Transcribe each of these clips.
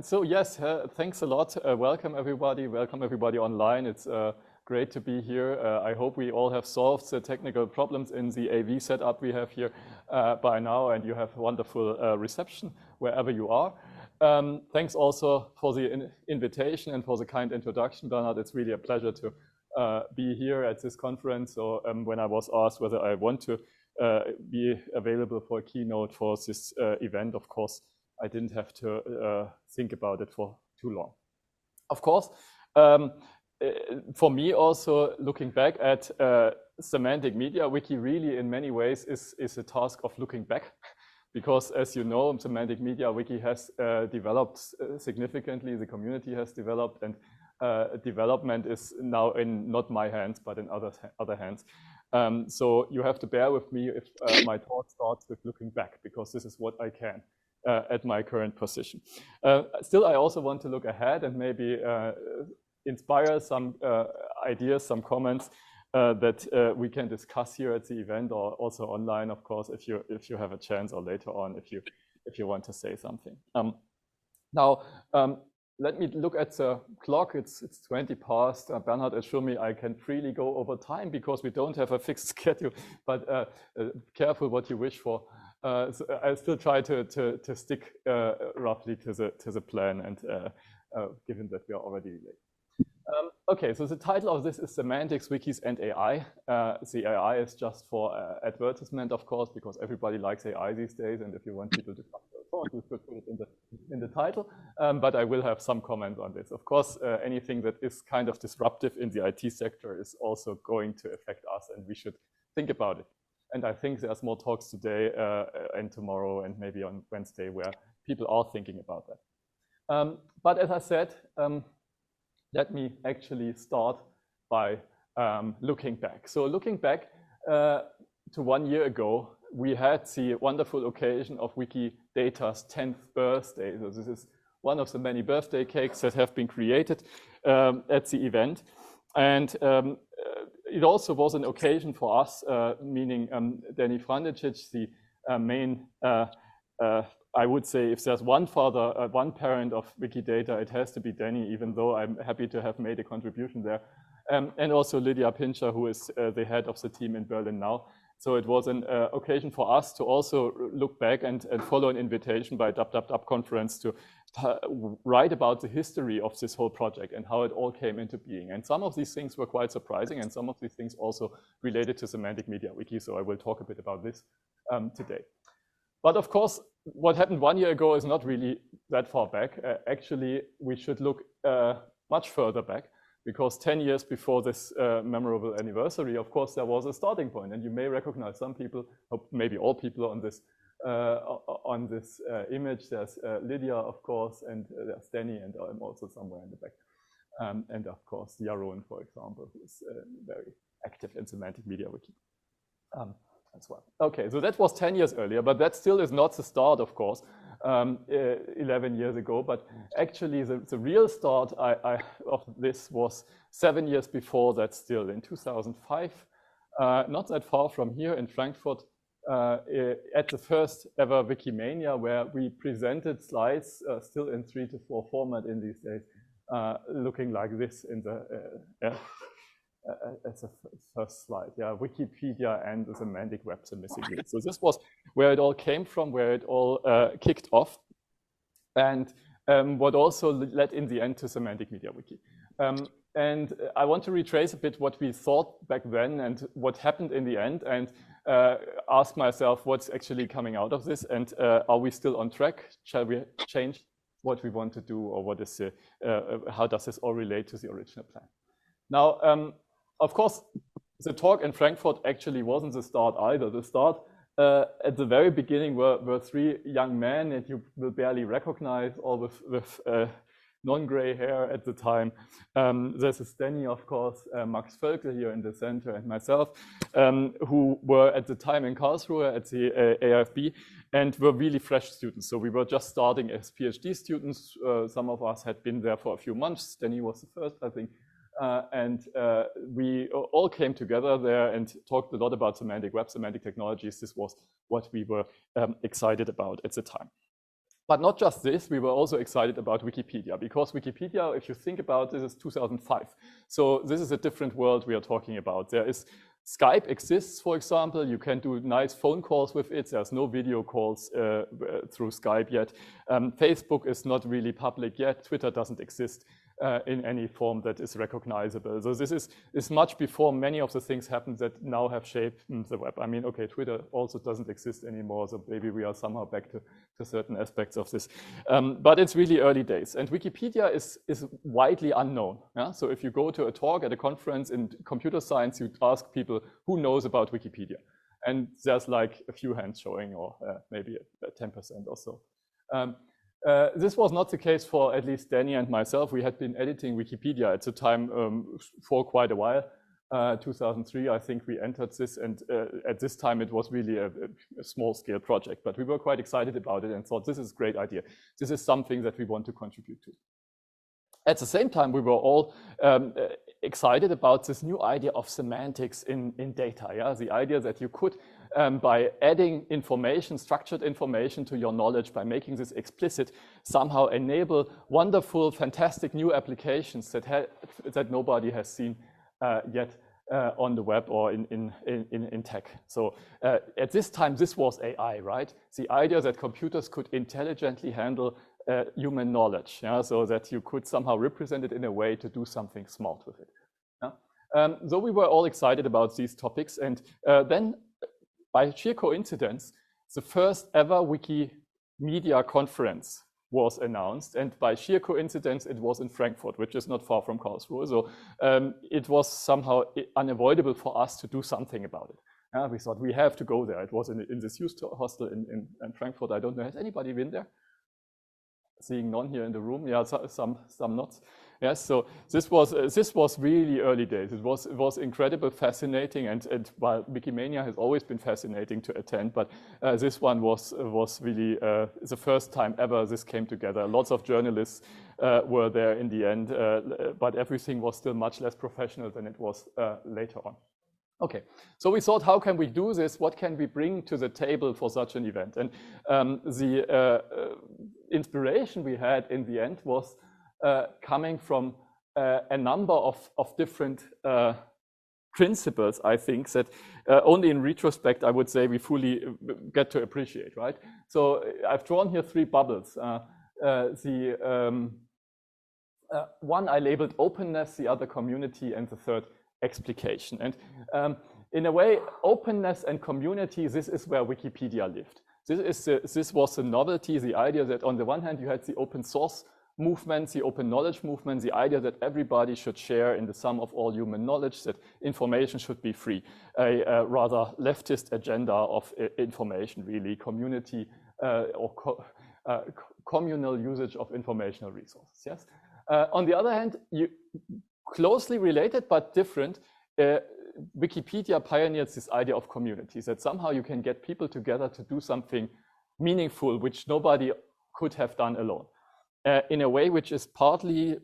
So yes, thanks a lot. Welcome everybody. Welcome everybody online. It's great to be here. I hope we all have solved the technical problems in the AV setup we have here by now, and you have wonderful reception wherever you are. Thanks also for the invitation and for the kind introduction, Bernhard. It's really a pleasure to be here at this conference. So when I was asked whether I want to be available for a keynote for this event, of course, I didn't have to think about it for too long. Of course, for me also, looking back at Semantic MediaWiki really in many ways is a task of looking back. Because as you know, Semantic MediaWiki has developed significantly, the community has developed, and development is now in not my hands, but in other hands. So you have to bear with me if my talk starts with looking back, because this is what I can at my current position. Still, I also want to look ahead and maybe inspire some ideas, some comments that we can discuss here at the event, or also online, of course, if you have a chance, or later on if you want to say something. Now, let me look at the clock. It's 20 past. Bernhard assured me I can freely go over time because we don't have a fixed schedule, but careful what you wish for. So I still try to stick roughly to the plan, and given that we are already late. Okay, so the title of this is Semantics, Wikis, and AI. The AI is just for advertisement, of course, because everybody likes AI these days, and if you want people to come to the phone, you could put it in the title. But I will have some comment on this. Of course, anything that is kind of disruptive in the IT sector is also going to affect us, and we should think about it. And I think there's more talks today and tomorrow and maybe on Wednesday where people are thinking about that. But as I said, let me actually start by looking back. So looking back to 1 year ago, we had the wonderful occasion of Wikidata's 10th birthday. So this is one of the many birthday cakes that have been created at the event. And it also was an occasion for us, meaning Danny Frandicic, the main, I would say, if there's one father, one parent of Wikidata, it has to be Danny, even though I'm happy to have made a contribution there. And also Lydia Pincher, who is the head of the team in Berlin now. So it was an occasion for us to also look back and follow an invitation by DubDubDub conference to write about the history of this whole project and how it all came into being. And some of these things were quite surprising, and some of these things also related to Semantic MediaWiki. So I will talk a bit about this today. But of course, what happened 1 year ago is not really that far back. Actually, we should look much further back, because 10 years before this memorable anniversary, of course, there was a starting point. And you may recognize some people, or maybe all people on this image. There's Lydia, of course, and there's Danny, and I'm also somewhere in the back. And of course, Yaron, for example, who is very active in Semantic MediaWiki as well. Okay, so that was 10 years earlier, but that still is not the start, of course, 11 years ago. But actually, the real start of this was 7 years before that still, in 2005, not that far from here in Frankfurt, at the first ever Wikimania, where we presented slides still in 3:4 format in these days, looking like this in the as a first slide. Yeah, Wikipedia and the Semantic Web, the missing link. So this was where it all came from, where it all kicked off, and what also led in the end to Semantic MediaWiki. And I want to retrace a bit what we thought back then and what happened in the end, and ask myself what's actually coming out of this, and are we still on track? Shall we change what we want to do, or what is how does this all relate to the original plan? Now, of course, the talk in Frankfurt actually wasn't the start either. The start at the very beginning were 3 young men that you will barely recognize, all with non-gray hair at the time. This is Danny, of course, Max Völkel here in the center, and myself, who were at the time in Karlsruhe at the AFB, and were really fresh students. So we were just starting as PhD students. Some of us had been there for a few months. Danny was the first, I think. And we all came together there and talked a lot about semantic web, semantic technologies. This was what we were excited about at the time. But not just this, we were also excited about Wikipedia, because Wikipedia, if you think about this, is 2005. So this is a different world we are talking about. There is Skype exists, for example. You can do nice phone calls with it. There's no video calls through Skype yet. Facebook is not really public yet. Twitter doesn't exist in any form that is recognizable. So this is much before many of the things happened that now have shaped the web. I mean, okay, Twitter also doesn't exist anymore, so maybe we are somehow back to certain aspects of this. But it's really early days. And Wikipedia is widely unknown. Yeah? So if you go to a talk at a conference in computer science, you ask people who knows about Wikipedia. And there's like a few hands showing, or maybe 10% or so. This was not the case for at least Danny and myself. We had been editing Wikipedia at the time for quite a while. 2003, I think we entered this, and at this time it was really a small-scale project. But we were quite excited about it and thought, this is a great idea. This is something that we want to contribute to. At the same time, we were all excited about this new idea of semantics in data. Yeah? The idea that you could, by adding information, structured information to your knowledge, by making this explicit, somehow enable wonderful, fantastic new applications that nobody has seen yet on the web or in tech. So at this time, this was AI, right? The idea that computers could intelligently handle human knowledge, yeah? So that you could somehow represent it in a way to do something smart with it. Yeah? So we were all excited about these topics, and then by sheer coincidence, the first ever Wikimedia conference was announced, and by sheer coincidence, it was in Frankfurt, which is not far from Karlsruhe. So it was somehow unavoidable for us to do something about it. We thought we have to go there. It was in this youth hostel in Frankfurt. I don't know, has anybody been there? Seeing none here in the room, yeah, some nods. Yes, so this was really early days. It was incredible, fascinating, and while Wikimania has always been fascinating to attend, but this one was really the first time ever this came together. Lots of journalists were there in the end, but everything was still much less professional than it was later on. Okay, so we thought, how can we do this? What can we bring to the table for such an event? And the inspiration we had in the end was coming from a number of different principles, I think, that only in retrospect, I would say, we fully get to appreciate, right? So I've drawn here 3 bubbles. One I labeled openness, the other community, and the third explication. And in a way, openness and community, this is where Wikipedia lived. This was the novelty, the idea that on the one hand, you had the open source movement, the open knowledge movement, the idea that everybody should share in the sum of all human knowledge, that information should be free, a rather leftist agenda of information, really, community or communal usage of informational resources, yes? On the other hand, closely related but different, Wikipedia pioneered this idea of communities, that somehow you can get people together to do something meaningful, which nobody could have done alone, in a way which is partly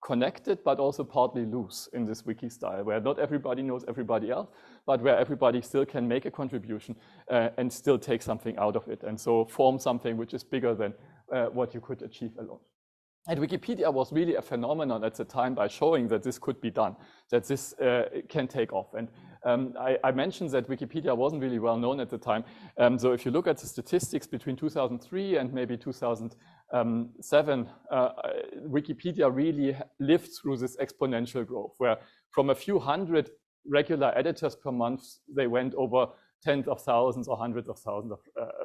connected, but also partly loose in this wiki style, where not everybody knows everybody else, but where everybody still can make a contribution and still take something out of it, and so form something which is bigger than what you could achieve alone. And Wikipedia was really a phenomenon at the time by showing that this could be done, that this can take off. And I mentioned that Wikipedia wasn't really well known at the time. So if you look at the statistics between 2003 and maybe 2007, Wikipedia really lived through this exponential growth, where from a few hundred regular editors per month, they went over tens of thousands or hundreds of thousands of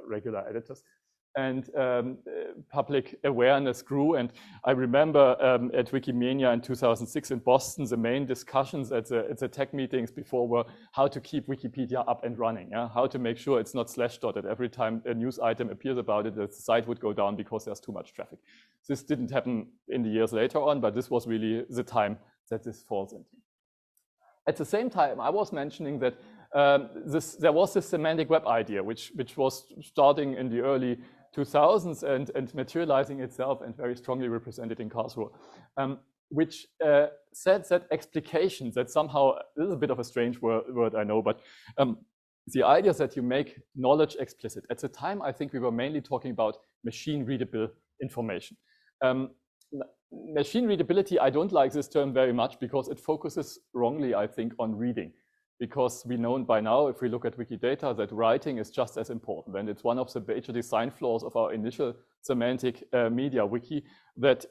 regular editors. And public awareness grew. And I remember at Wikimania in 2006 in Boston, the main discussions at the tech meetings before were how to keep Wikipedia up and running, yeah? How to make sure it's not slashdotted. Every time a news item appears about it, the site would go down because there's too much traffic. This didn't happen in the years later on, but this was really the time that this falls into. At the same time, I was mentioning that there was this semantic web idea, which was starting in the early 2000s and materializing itself and very strongly represented in Karlsruhe, which said that explications, that somehow, this is a bit of a strange word I know, but the idea is that you make knowledge explicit. At the time, I think we were mainly talking about machine readable information. Machine readability, I don't like this term very much because it focuses wrongly, I think, on reading. Because we know by now, if we look at Wikidata, that writing is just as important. And it's one of the major design flaws of our initial Semantic MediaWiki that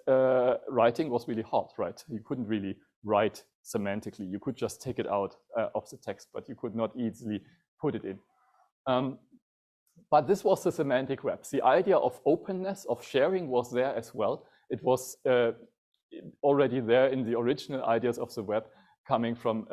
writing was really hard, right? You couldn't really write semantically. You could just take it out of the text, but you could not easily put it in. But this was the semantic web. The idea of openness, of sharing was there as well. It was already there in the original ideas of the web coming from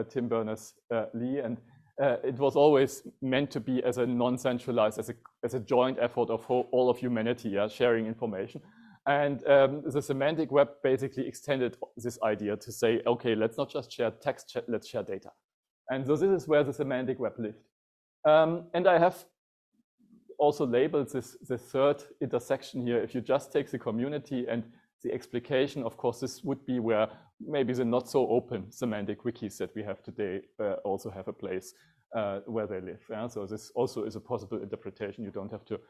Tim Berners-Lee, and it was always meant to be as a non-centralized, as a joint effort of all of humanity, sharing information. And the semantic web basically extended this idea to say, okay, let's not just share text, let's share data. And so this is where the semantic web lived. And I have also labeled this third intersection here. If you just take the community and the explication, of course, this would be where maybe the not so open semantic wikis that we have today also have a place where they live. So this also is a possible interpretation. You don't have to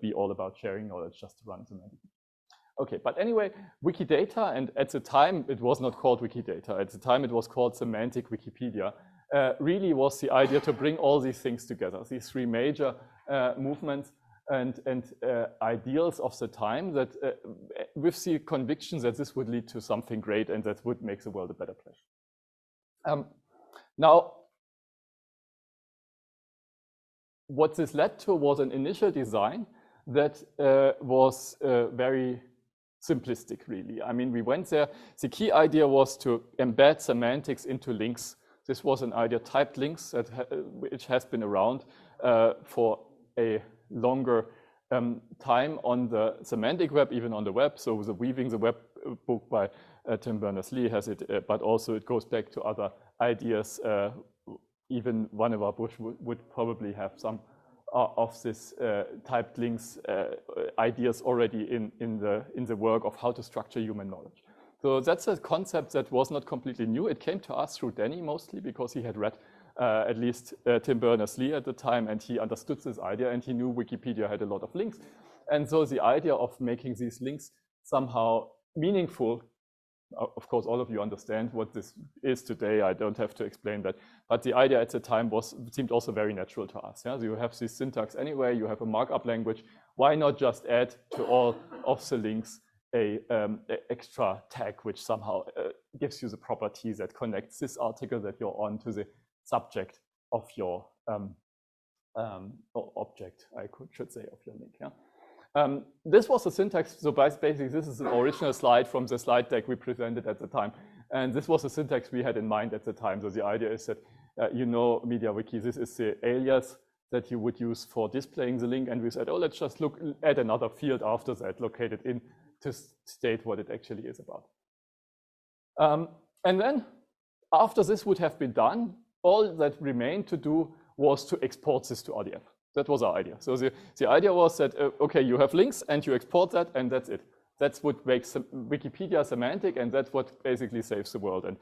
be all about sharing knowledge just to run semantic. Okay, but anyway, Wikidata, and at the time it was not called Wikidata. At the time it was called Semantic Wikipedia. Really was the idea to bring all these things together, these three major movements and ideals of the time, that with the conviction that this would lead to something great and that would make the world a better place. Now, what this led to was an initial design that was very simplistic, really. I mean, we went there. The key idea was to embed semantics into links. This was an idea, typed links, which has been around for a longer time on the semantic web, even on the web. So the Weaving the Web book by Tim Berners-Lee has it, but also it goes back to other ideas. Even Vannevar Bush would probably have some of this typed links ideas already in the work of how to structure human knowledge. So that's a concept that was not completely new. It came to us through Danny mostly because he had read at least Tim Berners-Lee at the time, and he understood this idea, and he knew Wikipedia had a lot of links. And so the idea of making these links somehow meaningful, of course, all of you understand what this is today. I don't have to explain that. But the idea at the time seemed also very natural to us. So you have this syntax anyway, you have a markup language. Why not just add to all of the links a extra tag, which somehow gives you the property that connects this article that you're on to the subject of your object, I should say, of your link. This was the syntax. So basically, this is an original slide from the slide deck we presented at the time. And this was the syntax we had in mind at the time. So the idea is that, you know, MediaWiki, this is the alias that you would use for displaying the link. And we said, oh, let's just add another field after that, located in to state what it actually is about. And then after this would have been done, all that remained to do was to export this to RDF. That was our idea. So the idea was that, okay, you have links and you export that and that's it. That's what makes Wikipedia semantic, and that's what basically saves the world and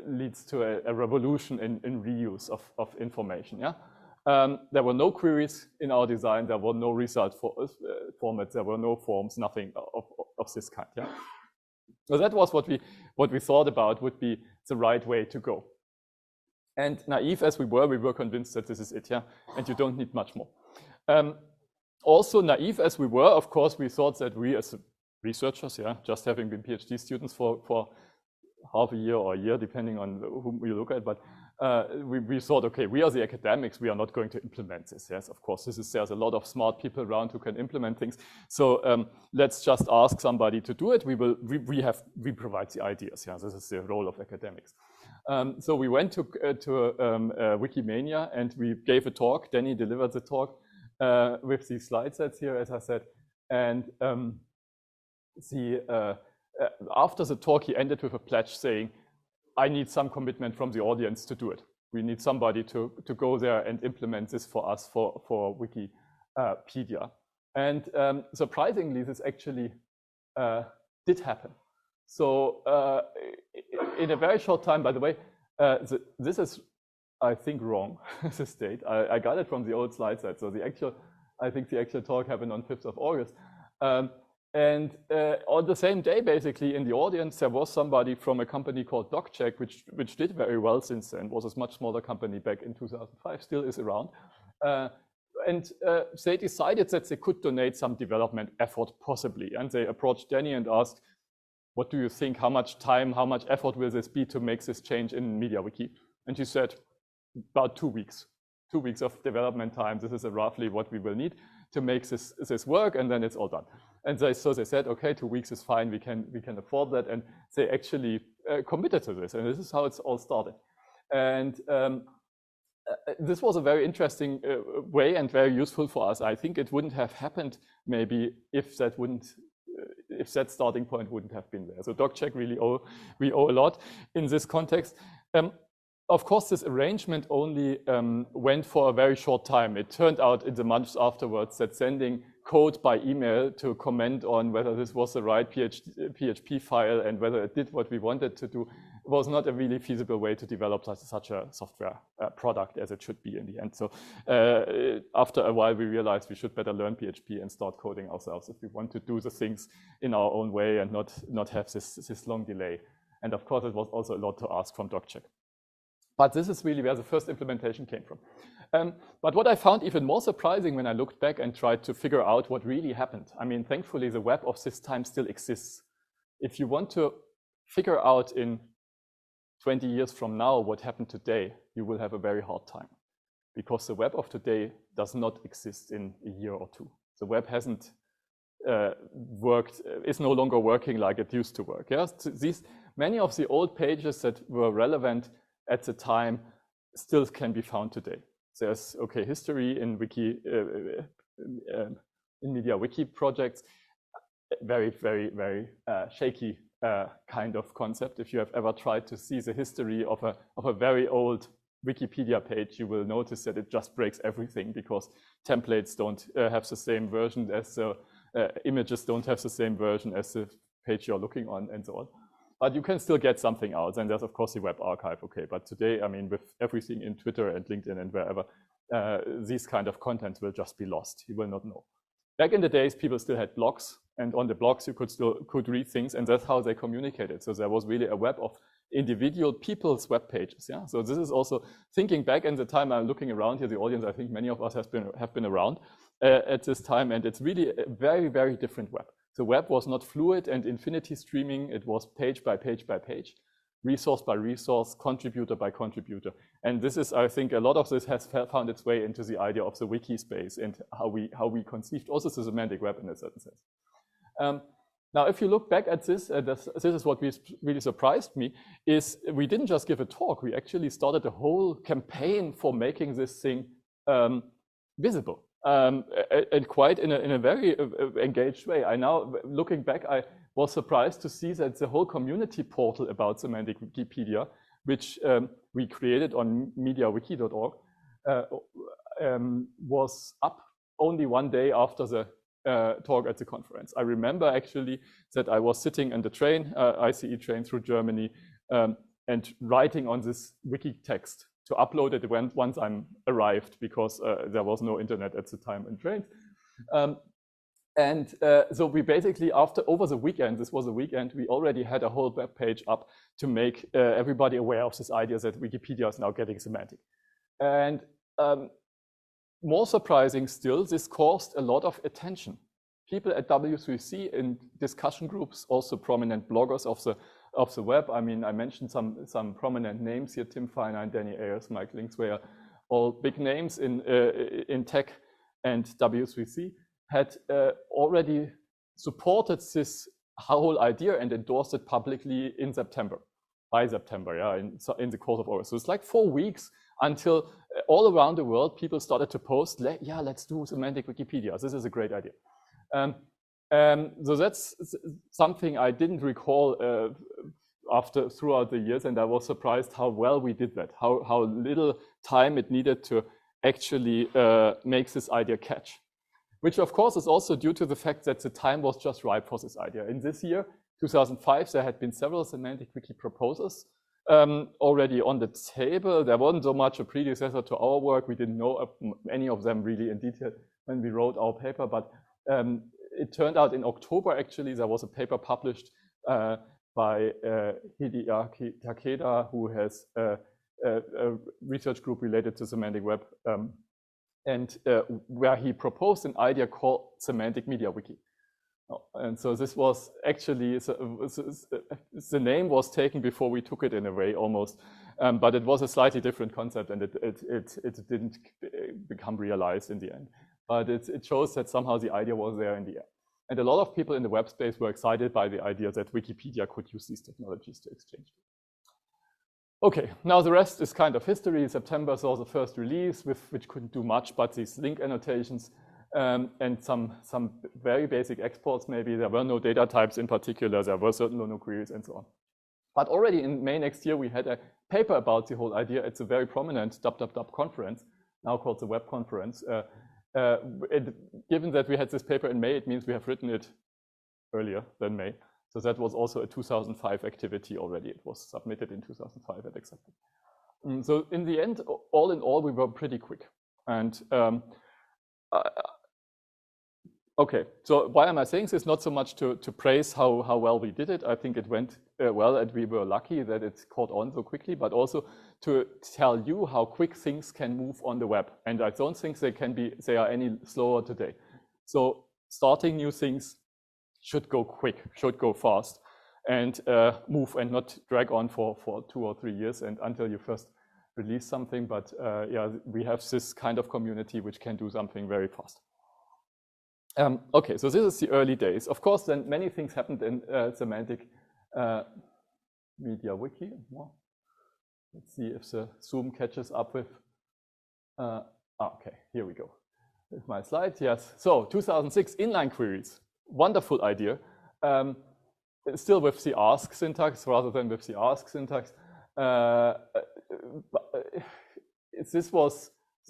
leads to a revolution in reuse of information. There were no queries in our design. There were no result formats. There were no forms, nothing of this kind. So that was what we thought about would be the right way to go. And naive as we were convinced that this is it, and you don't need much more. Also naive as we were, of course, we thought that we as researchers, just having been PhD students for half a year or a year, depending on whom you look at, but we thought, okay, we are the academics, we are not going to implement this. Yes, of course, there's a lot of smart people around who can implement things. So let's just ask somebody to do it. We provide the ideas. This is the role of academics. So we went to Wikimania and we gave a talk. Danny delivered the talk with these slide sets here, as I said. And after the talk, he ended with a pledge saying, I need some commitment from the audience to do it. We need somebody to go there and implement this for us for Wikipedia. And surprisingly, this actually did happen. So in a very short time, by the way, this is I think, wrong, the state. I got it from the old slide set. So I think the actual talk happened on 5th of August. And on the same day, basically, in the audience, there was somebody from a company called DocCheck, which did very well since then, was a much smaller company back in 2005, still is around. And they decided that they could donate some development effort, possibly. And they approached Danny and asked, what do you think? How much time, how much effort will this be to make this change in MediaWiki? And she said, about 2 weeks. 2 weeks of development time. This is roughly what we will need to make this work, and then it's all done. And so they said, okay, 2 weeks is fine. We can afford that, and they actually committed to this. And this is how it's all started. And this was a very interesting way and very useful for us. I think it wouldn't have happened maybe if that starting point wouldn't have been there. So DocCheck really we owe a lot in this context. Of course, this arrangement only went for a very short time. It turned out in the months afterwards that sending code by email to comment on whether this was the right PHP file and whether it did what we wanted to do was not a really feasible way to develop such a software product as it should be in the end. So after a while, we realized we should better learn PHP and start coding ourselves if we want to do the things in our own way and not have this long delay. And of course, it was also a lot to ask from DocCheck. But this is really where the first implementation came from. But what I found even more surprising when I looked back and tried to figure out what really happened, I mean, thankfully, the web of this time still exists. If you want to figure out in 20 years from now what happened today, you will have a very hard time, because the web of today does not exist in a year or two. The web hasn't is no longer working like it used to work. Yes? Many of the old pages that were relevant at the time still can be found today. There's history in MediaWiki projects, very, very, very shaky kind of concept. If you have ever tried to see the history of a very old Wikipedia page, you will notice that it just breaks everything because templates don't have the same version as the images don't have the same version as the page you're looking on, and so on. But you can still get something out, and there's of course the web archive. But today, I mean, with everything in Twitter and LinkedIn and wherever, these kind of contents will just be lost. You will not know. Back in the days, people still had blogs, and on the blogs you could read things, and that's how they communicated. So there was really a web of individual people's web pages. Yeah. So this is also thinking back in the time. I'm looking around here, the audience. I think many of us have been around at this time, and it's really a very, very different web. The web was not fluid and infinity streaming. It was page by page by page, resource by resource, contributor by contributor. And this is, I think, a lot of this has found its way into the idea of the wiki space and how we conceived also the semantic web in a certain sense. Now, if you look back at this, this is what really surprised me, is we didn't just give a talk. We actually started a whole campaign for making this thing visible. And quite in a very engaged way. I now, looking back, I was surprised to see that the whole community portal about Semantic Wikipedia, which we created on MediaWiki.org, was up only one day after the talk at the conference. I remember actually that I was sitting in the train, ICE train through Germany, and writing on this wiki text to upload it once I'm arrived, because there was no internet at the time in trains. So we basically, over the weekend, this was a weekend, we already had a whole web page up to make everybody aware of this idea that Wikipedia is now getting semantic. And more surprising still, this caused a lot of attention. People at W3C in discussion groups, also prominent bloggers of the web. I mean, I mentioned some prominent names here: Tim Feinstein, Danny Ayers, Mike Linksweyer, all big names in tech, and W3C had already supported this whole idea and endorsed it publicly in September, by September, yeah, in the course of August. So it's like 4 weeks until all around the world people started to post, yeah, let's do Semantic Wikipedia. This is a great idea. So that's something I didn't recall throughout the years, and I was surprised how well we did that, how little time it needed to actually make this idea catch. Which of course is also due to the fact that the time was just ripe for this idea. In this year, 2005, there had been several Semantic Wiki proposals already on the table. There wasn't so much a predecessor to our work. We didn't know any of them really in detail when we wrote our paper, but it turned out in October, actually, there was a paper published by Hideaki Takeda, who has a research group related to Semantic Web, and where he proposed an idea called Semantic MediaWiki. And so this was actually, the name was taken before we took it in a way almost, but it was a slightly different concept, and it didn't become realized in the end. But it shows that somehow the idea was there in the air. And a lot of people in the web space were excited by the idea that Wikipedia could use these technologies to exchange. Okay, now the rest is kind of history. September saw the first release, which couldn't do much but these link annotations. And some very basic exports maybe. There were no data types in particular. There were certainly no queries and so on. But already in May next year, we had a paper about the whole idea. It's a very prominent conference, now called the Web Conference. Given that we had this paper in May, it means we have written it earlier than May. So that was also a 2005 activity already. It was submitted in 2005 and accepted. So in the end, all in all, we were pretty quick. And okay, so why am I saying this? Not so much to praise how well we did it. I think it went well, and we were lucky that it caught on so quickly, but also to tell you how quick things can move on the web. And I don't think they are any slower today. So starting new things should go quick, should go fast, and move and not drag on for 2 or 3 years and until you first release something. But yeah, we have this kind of community which can do something very fast. Okay, so this is the early days. Of course, then many things happened in Semantic MediaWiki. Let's see if the Zoom catches up with. Okay, here we go. With my slides, yes. So 2006 inline queries, wonderful idea. Still with the ask syntax rather than with the ask syntax.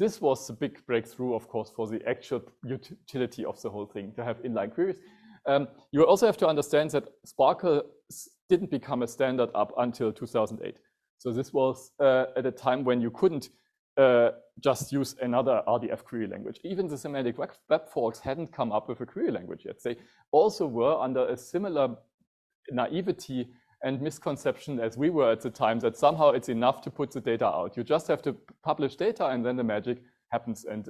This was a big breakthrough, of course, for the actual utility of the whole thing, to have inline queries. You also have to understand that Sparkle didn't become a standard up until 2008. So this was at a time when you couldn't just use another RDF query language. Even the Semantic Web folks hadn't come up with a query language yet. They also were under a similar naivety and misconception as we were at the time, that somehow it's enough to put the data out. You just have to publish data and then the magic happens, and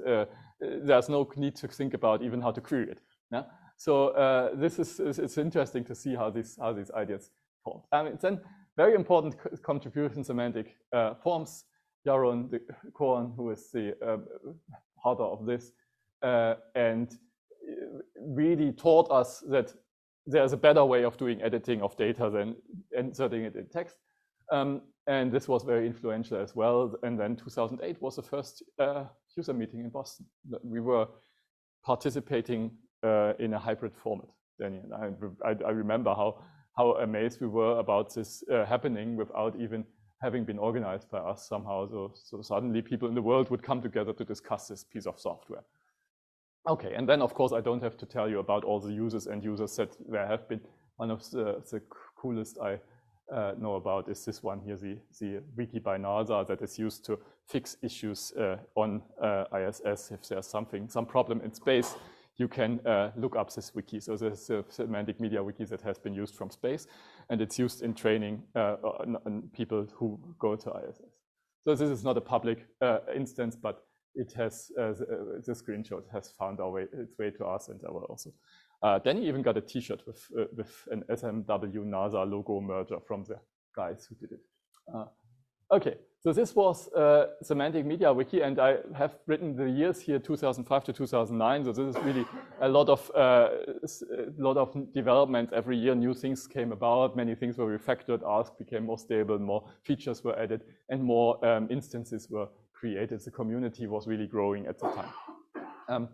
there's no need to think about even how to query it. Yeah? So it's interesting to see how these ideas form. It's then very important contribution semantic forms. Yaron Korn, who is the author of this, and really taught us that there's a better way of doing editing of data than inserting it in text. And this was very influential as well. And then 2008 was the first user meeting in Boston. We were participating in a hybrid format, Danny and I remember how amazed we were about this happening without even having been organized by us somehow. So suddenly people in the world would come together to discuss this piece of software. Okay, and then of course I don't have to tell you about all the users and users that there have been. One of the coolest I know about is this one here, the wiki by NASA, that is used to fix issues on ISS. If there's some problem in space, you can look up this wiki. So there's a Semantic MediaWiki that has been used from space, and it's used in training on people who go to ISS. So this is not a public instance, but it has, the screenshot has found its way to us, and our also. Danny even got a T-shirt with an SMW NASA logo merger from the guys who did it. Okay, so this was Semantic MediaWiki, and I have written the years here, 2005 to 2009. So this is really a lot of development every year. New things came about, many things were refactored, Ask became more stable, more features were added, and more instances were created. The community was really growing at the time.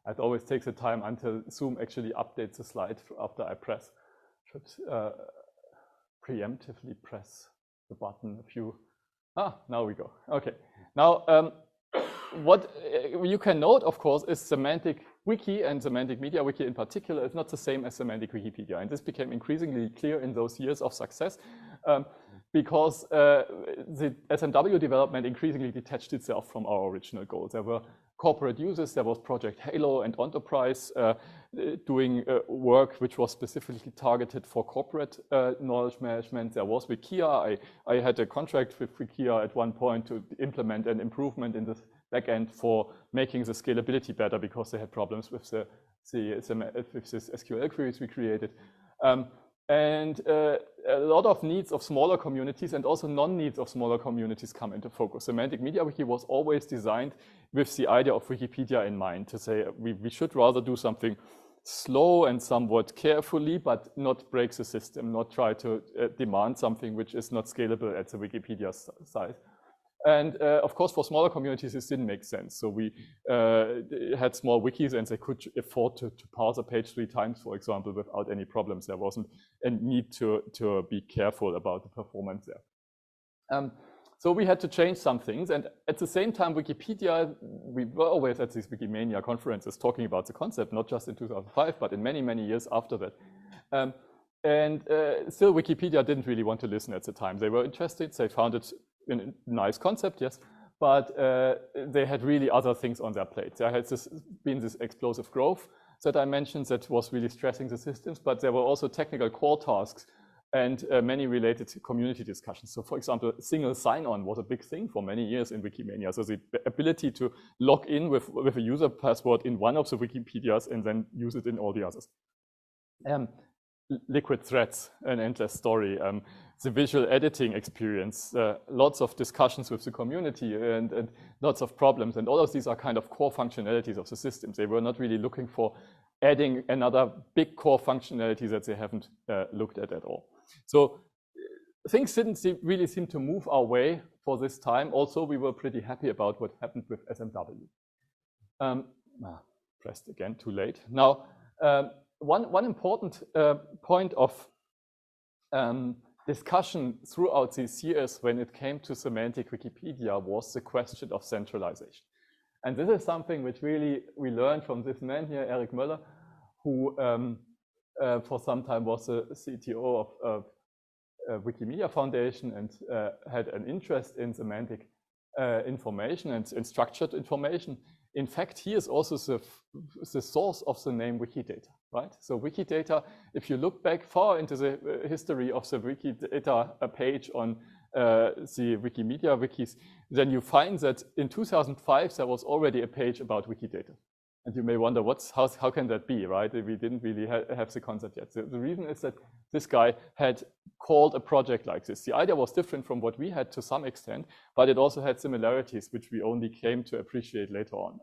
It always takes a time until Zoom actually updates the slide after I press. Should preemptively press the button a few. Now we go. Okay. Now, what you can note, of course, is Semantic Wiki and Semantic MediaWiki in particular is not the same as Semantic Wikipedia. And this became increasingly clear in those years of success because the SMW development increasingly detached itself from our original goals. There were corporate users, there was Project Halo and Enterprise doing work which was specifically targeted for corporate knowledge management. There was Wikia. I had a contract with Wikia at one point to implement an improvement in the backend for making the scalability better because they had problems with the SQL queries we created. And a lot of needs of smaller communities and also non-needs of smaller communities come into focus. Semantic MediaWiki was always designed with the idea of Wikipedia in mind, to say we should rather do something slow and somewhat carefully, but not break the system, not try to demand something which is not scalable at the Wikipedia size. And of course, for smaller communities, this didn't make sense. So we had small wikis and they could afford to parse a page 3 times, for example, without any problems. There wasn't a need to be careful about the performance there. So we had to change some things. And at the same time, Wikipedia, we were always at these Wikimania conferences talking about the concept, not just in 2005, but in many, many years after that. Still, Wikipedia didn't really want to listen at the time. They were interested. They found it a nice concept, yes, but they had really other things on their plate. There had been this explosive growth that I mentioned that was really stressing the systems, but there were also technical core tasks and many related community discussions. So for example, single sign-on was a big thing for many years in Wikimania. So the ability to log in with a user password in one of the Wikipedias and then use it in all the others. Liquid threads, an endless story. The visual editing experience, lots of discussions with the community and lots of problems. And all of these are kind of core functionalities of the systems. They were not really looking for adding another big core functionality that they haven't looked at all. So things didn't really seem to move our way for this time. Also, we were pretty happy about what happened with SMW. Pressed again, too late. Now, one important point of discussion throughout these years when it came to Semantic Wikipedia was the question of centralization. And this is something which really we learned from this man here, Eric Möller, who for some time was the CTO of Wikimedia Foundation and had an interest in semantic information and structured information. In fact, he is also the source of the name Wikidata, right? So Wikidata, if you look back far into the history of the Wikidata page on the Wikimedia Wikis, then you find that in 2005, there was already a page about Wikidata. And you may wonder, how can that be, right? We didn't really have the concept yet. The reason is that this guy had called a project like this. The idea was different from what we had to some extent, but it also had similarities, which we only came to appreciate later on.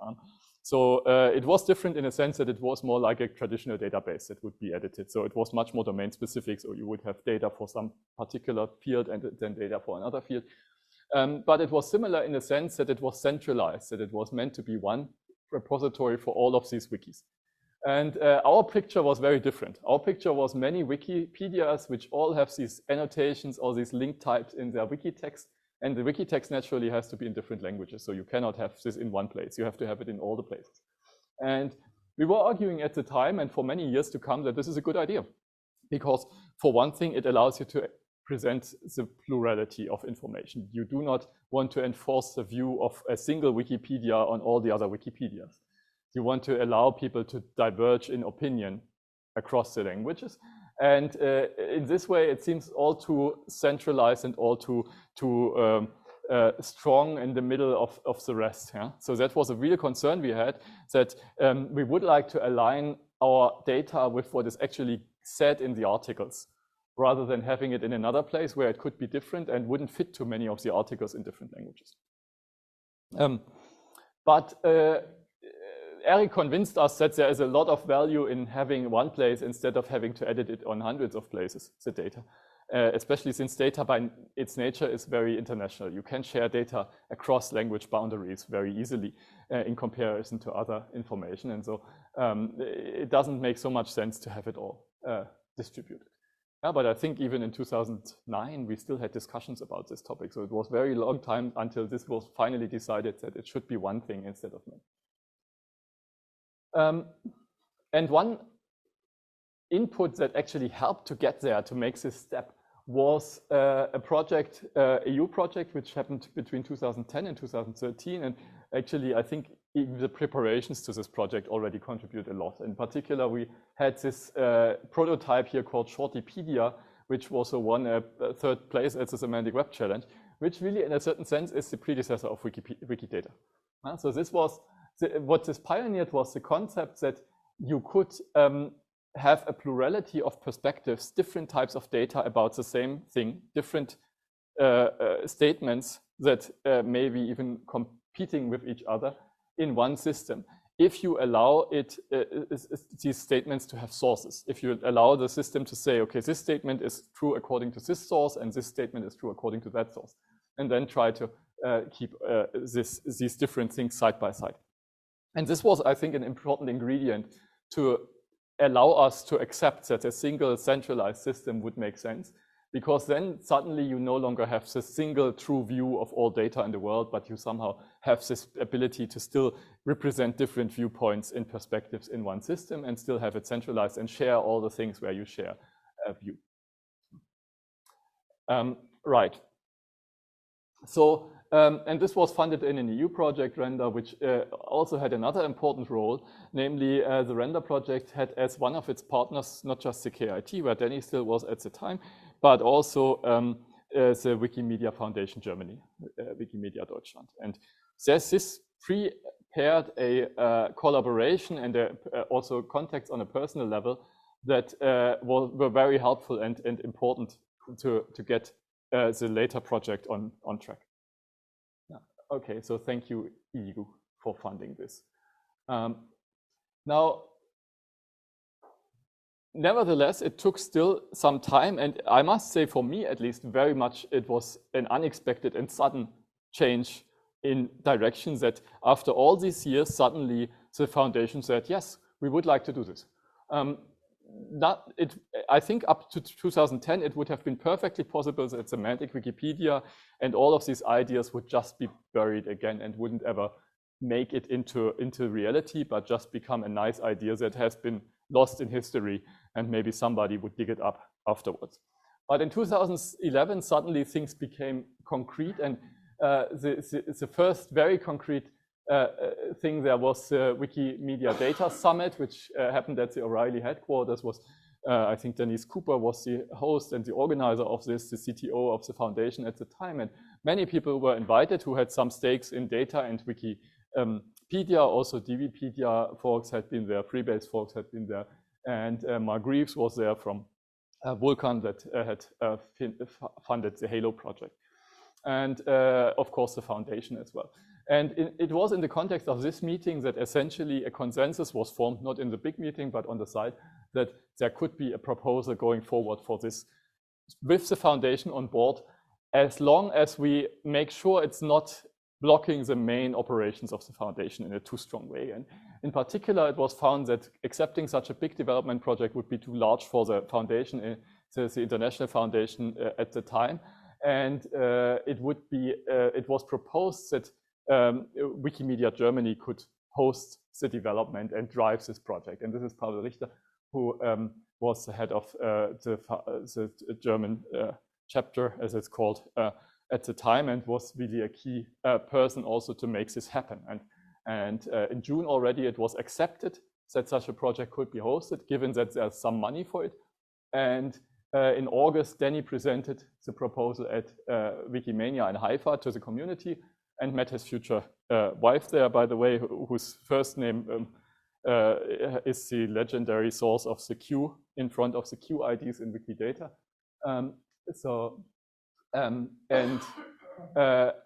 So it was different in a sense that it was more like a traditional database that would be edited. So it was much more domain specific. So you would have data for some particular field and then data for another field. But it was similar in the sense that it was centralized, that it was meant to be one repository for all of these wikis. And our picture was very different. Our picture was many Wikipedias which all have these annotations or these link types in their wiki text. And the wiki text naturally has to be in different languages. So you cannot have this in one place. You have to have it in all the places. And we were arguing at the time and for many years to come that this is a good idea. Because for one thing, it allows you to present the plurality of information. You do not want to enforce the view of a single Wikipedia on all the other Wikipedias. You want to allow people to diverge in opinion across the languages. And in this way, it seems all too centralized and all too strong in the middle of the rest. Yeah? So that was a real concern we had, that we would like to align our data with what is actually said in the articles, rather than having it in another place where it could be different and wouldn't fit to many of the articles in different languages. But Eric convinced us that there is a lot of value in having one place instead of having to edit it on hundreds of places, the data. Especially since data by its nature is very international. You can share data across language boundaries very easily in comparison to other information. And so it doesn't make so much sense to have it all distributed. Yeah, but I think even in 2009, we still had discussions about this topic. So it was a very long time until this was finally decided that it should be one thing instead of many. And one input that actually helped to get there, to make this step, was a project, EU project, which happened between 2010 and 2013. And actually, I think even the preparations to this project already contribute a lot. In particular, we had this prototype here called Shortipedia, which also won third place at the Semantic Web Challenge, which really, in a certain sense, is the predecessor of Wikidata. So this was, what this pioneered was the concept that you could have a plurality of perspectives, different types of data about the same thing, different statements that may be even competing with each other in one system. If you allow these statements to have sources, if you allow the system to say, okay, this statement is true according to this source, and this statement is true according to that source, and then try to keep these different things side by side. And this was, I think, an important ingredient to allow us to accept that a single centralized system would make sense, because then suddenly you no longer have this single true view of all data in the world, but you somehow have this ability to still represent different viewpoints and perspectives in one system and still have it centralized and share all the things where you share a view. Right. So, and this was funded in an EU project, Render, which also had another important role, namely the Render project had as one of its partners, not just the KIT, where Danny still was at the time, but also the Wikimedia Foundation Germany, Wikimedia Deutschland. And there's this prepared a collaboration and also contacts on a personal level that were very helpful and important to get the later project on track. Okay, so thank you, EU, for funding this. Now, nevertheless, it took still some time, and I must say, for me at least, very much it was an unexpected and sudden change in direction that after all these years, suddenly the foundation said, yes, we would like to do this. I think up to 2010, it would have been perfectly possible that Semantic Wikipedia and all of these ideas would just be buried again and wouldn't ever make it into reality, but just become a nice idea that has been lost in history, and maybe somebody would dig it up afterwards. But in 2011, suddenly things became concrete, and the first very concrete thing there was the Wikimedia Data Summit, which happened at the O'Reilly headquarters. Was I think Denise Cooper was the host and the organizer of this, the CTO of the foundation at the time, and many people were invited who had some stakes in data and Wikipedia. Also DVpedia folks had been there, Freebase folks had been there, and Mark Reeves was there from Vulkan that had funded the Halo project, and of course the foundation as well. And it was in the context of this meeting that essentially a consensus was formed, not in the big meeting, but on the side, that there could be a proposal going forward for this with the foundation on board, as long as we make sure it's not blocking the main operations of the foundation in a too strong way. And in particular, it was found that accepting such a big development project would be too large for the foundation, the international foundation at the time. And it was proposed that Wikimedia Germany could host the development and drive this project. And this is Pavel Richter, who was the head of the German chapter, as it's called, at the time, and was really a key person also to make this happen. And in June already, it was accepted that such a project could be hosted, given that there's some money for it. And in August, Danny presented the proposal at Wikimania in Haifa to the community, and met his future wife there, by the way, whose first name is the legendary source of the Q in front of the Q IDs in Wikidata.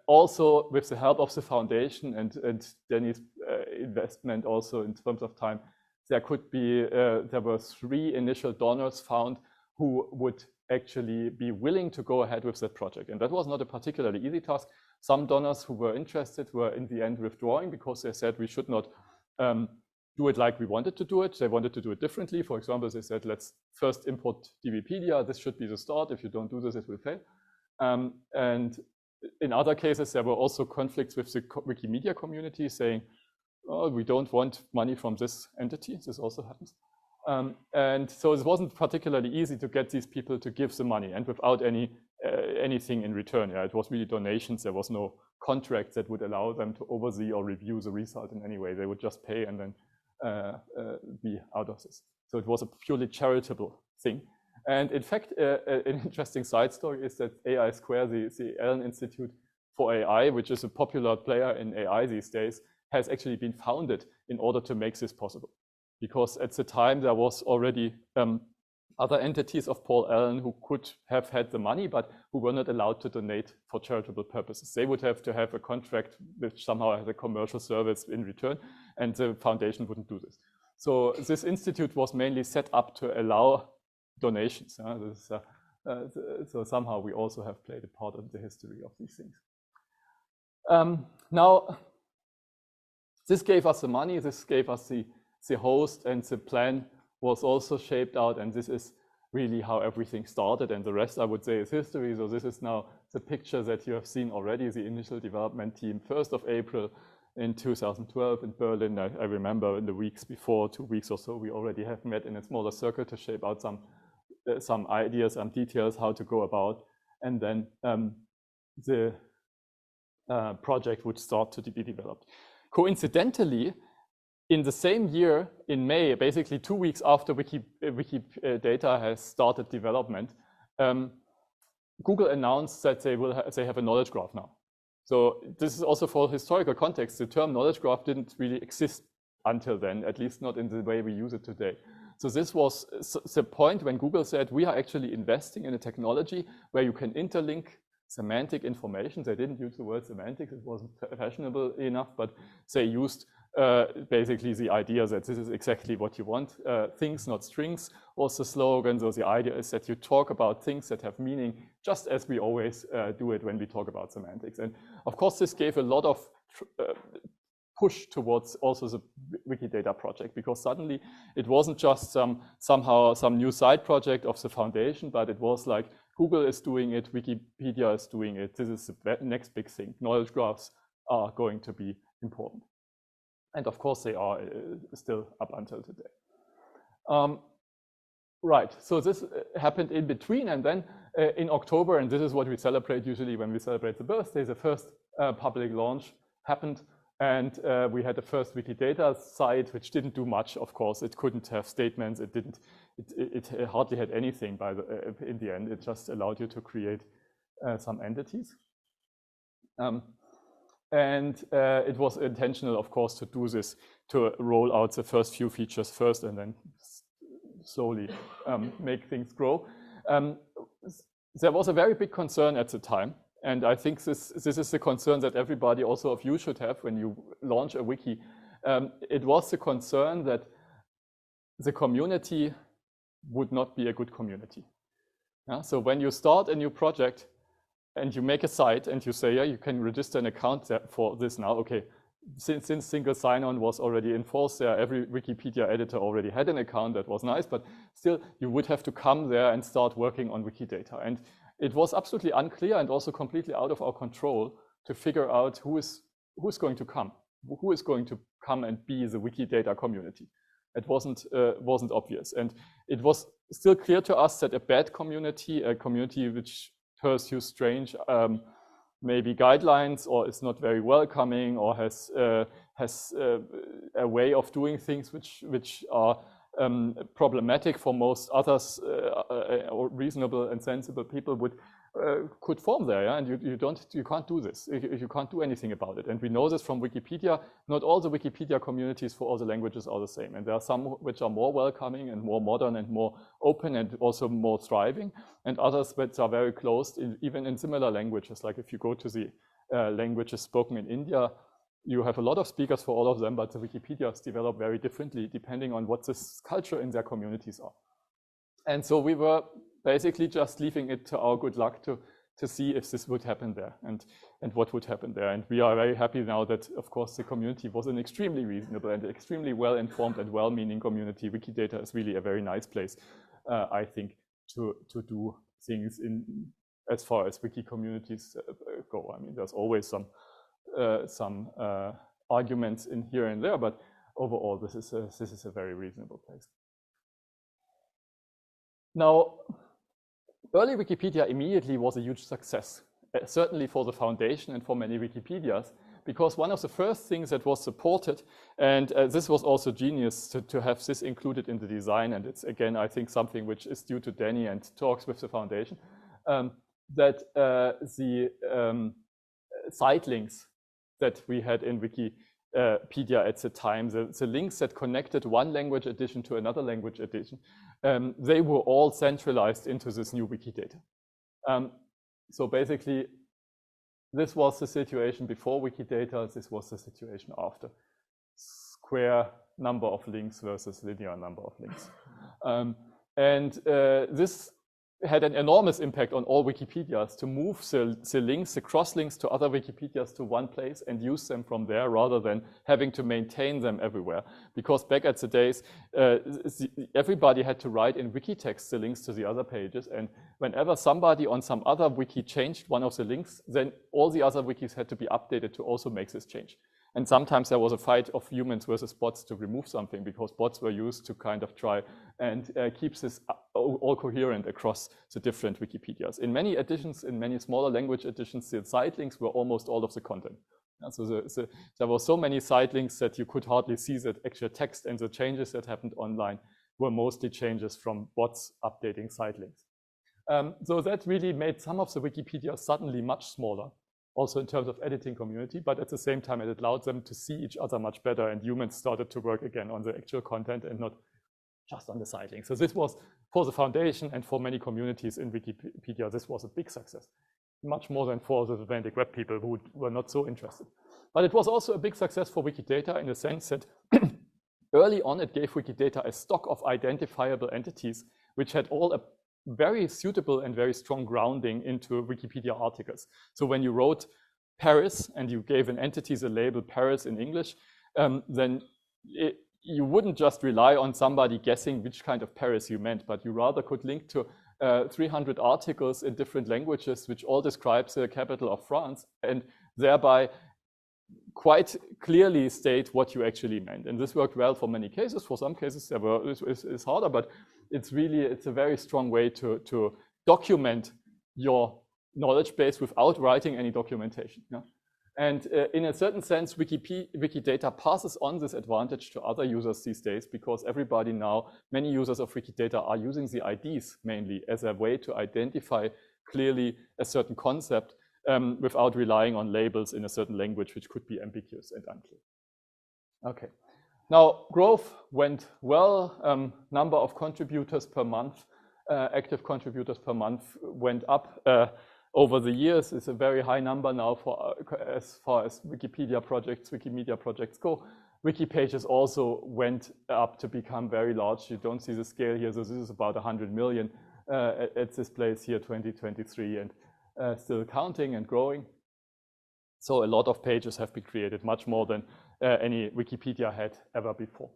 Also with the help of the foundation and Danny's investment also in terms of time, there were 3 initial donors found who would actually be willing to go ahead with that project. And that was not a particularly easy task. Some donors who were interested were in the end withdrawing because they said we should not do it like we wanted to do it. They wanted to do it differently. For example, they said, let's first import DVpedia. This should be the start. If you don't do this, it will fail. And in other cases, there were also conflicts with the Wikimedia community saying, oh, we don't want money from this entity. This also happens. And so it wasn't particularly easy to get these people to give the money, and without anything in return. Yeah, it was really donations. There was no contract that would allow them to oversee or review the result in any way. They would just pay and then be out of this. So it was a purely charitable thing. And in fact, an interesting side story is that AI Square, the Allen Institute for AI, which is a popular player in AI these days, has actually been founded in order to make this possible. Because at the time there was already other entities of Paul Allen who could have had the money, but who were not allowed to donate for charitable purposes. They would have to have a contract which somehow has a commercial service in return, and the foundation wouldn't do this. So this institute was mainly set up to allow donations. So somehow we also have played a part in the history of these things. Now, this gave us the money, this gave us the host, and the plan was also shaped out, and this is really how everything started, and the rest I would say is history. So this is now the picture that you have seen already, the initial development team, 1st of April in 2012 in Berlin. I remember in the weeks before, 2 weeks or so, we already have met in a smaller circle to shape out some ideas, some details, how to go about, and then the project would start to be developed. Coincidentally, in the same year, in May, basically 2 weeks after Wikidata has started development, Google announced that they have a knowledge graph now. So this is also for historical context. The term knowledge graph didn't really exist until then, at least not in the way we use it today. So this was the point when Google said, we are actually investing in a technology where you can interlink semantic information. They didn't use the word semantics, it wasn't fashionable enough, but they used basically the idea that this is exactly what you want. Things, not strings, was the slogan. So the idea is that you talk about things that have meaning, just as we always do it when we talk about semantics. And of course, this gave a lot of push towards also the Wikidata project, because suddenly it wasn't just somehow some new side project of the foundation, but it was like Google is doing it, Wikipedia is doing it. This is the next big thing. Knowledge graphs are going to be important. And of course, they are still up until today. Right, so this happened in between, and then in October, and this is what we celebrate usually when we celebrate the birthday, the first public launch happened, and we had the first Wikidata site, which didn't do much, of course. It couldn't have statements, it hardly had anything in the end. It just allowed you to create some entities. And it was intentional, of course, to do this, to roll out the first few features first and then slowly make things grow. There was a very big concern at the time, and I think this is the concern that everybody also of you should have when you launch a wiki. It was the concern that the community would not be a good community. Yeah? So when you start a new project, and you make a site and you say, yeah, you can register an account for this now. Okay, since single sign-on was already enforced there, every Wikipedia editor already had an account. That was nice, but still you would have to come there and start working on Wikidata. And it was absolutely unclear and also completely out of our control to figure out who's going to come, who is going to come and be the Wikidata community. It wasn't obvious. And it was still clear to us that a bad community, a community which pursues strange maybe guidelines, or is not very welcoming, or has a way of doing things which are problematic for most others, or reasonable and sensible people could form there, yeah? And you can't do this. You can't do anything about it. And we know this from Wikipedia. Not all the Wikipedia communities for all the languages are the same. And there are some which are more welcoming and more modern and more open and also more thriving, and others which are very closed, even in similar languages. Like if you go to the languages spoken in India, you have a lot of speakers for all of them, but the Wikipedias develop very differently depending on what this culture in their communities are. And so we were basically just leaving it to our good luck to see if this would happen there and what would happen there. And we are very happy now that, of course, the community was an extremely reasonable and extremely well-informed and well-meaning community. Wikidata is really a very nice place, I think, to do things in as far as wiki communities go. I mean, there's always some arguments in here and there, but overall, this is a very reasonable place. Now, early Wikipedia immediately was a huge success, certainly for the foundation and for many Wikipedias, because one of the first things that was supported, and this was also genius to have this included in the design, and it's again, I think, something which is due to Danny and talks with the foundation, that the site links that we had in Wikipedia at the time, the links that connected one language edition to another language edition, they were all centralized into this new Wikidata. So basically, this was the situation before Wikidata, this was the situation after. Square number of links versus linear number of links. This had an enormous impact on all Wikipedias to move the links, the cross-links to other Wikipedias to one place and use them from there rather than having to maintain them everywhere. Because back at the days, everybody had to write in wiki text the links to the other pages, and whenever somebody on some other wiki changed one of the links, then all the other wikis had to be updated to also make this change. And sometimes there was a fight of humans versus bots to remove something, because bots were used to kind of try and keep this all coherent across the different Wikipedias. In many editions, in many smaller language editions, the site links were almost all of the content. So there were so many site links that you could hardly see the actual text, and the changes that happened online were mostly changes from bots updating site links. So that really made some of the Wikipedia suddenly much smaller, also in terms of editing community, but at the same time, it allowed them to see each other much better, and humans started to work again on the actual content and not just on the site links. So this was, for the foundation and for many communities in Wikipedia, this was a big success, much more than for the Semantic Web people who were not so interested. But it was also a big success for Wikidata in the sense that early on, it gave Wikidata a stock of identifiable entities, which had all a very suitable and very strong grounding into Wikipedia articles. So when you wrote Paris and you gave an entity the label Paris in English, then you wouldn't just rely on somebody guessing which kind of Paris you meant, but you rather could link to 300 articles in different languages, which all describe the capital of France, and thereby quite clearly state what you actually meant. And this worked well for many cases. For some cases, it's harder, but it's a very strong way to document your knowledge base without writing any documentation. Yeah? And in a certain sense, Wikidata passes on this advantage to other users these days, because everybody now, many users of Wikidata are using the IDs mainly as a way to identify clearly a certain concept without relying on labels in a certain language, which could be ambiguous and unclear. Okay. Now, growth went well. Number of contributors per month, active contributors per month went up over the years. It's a very high number now for as far as Wikipedia projects, Wikimedia projects go. Wiki pages also went up to become very large. You don't see the scale here, so this is about 100 million at this place here, 2023, and still counting and growing. So a lot of pages have been created, much more than any Wikipedia had ever before.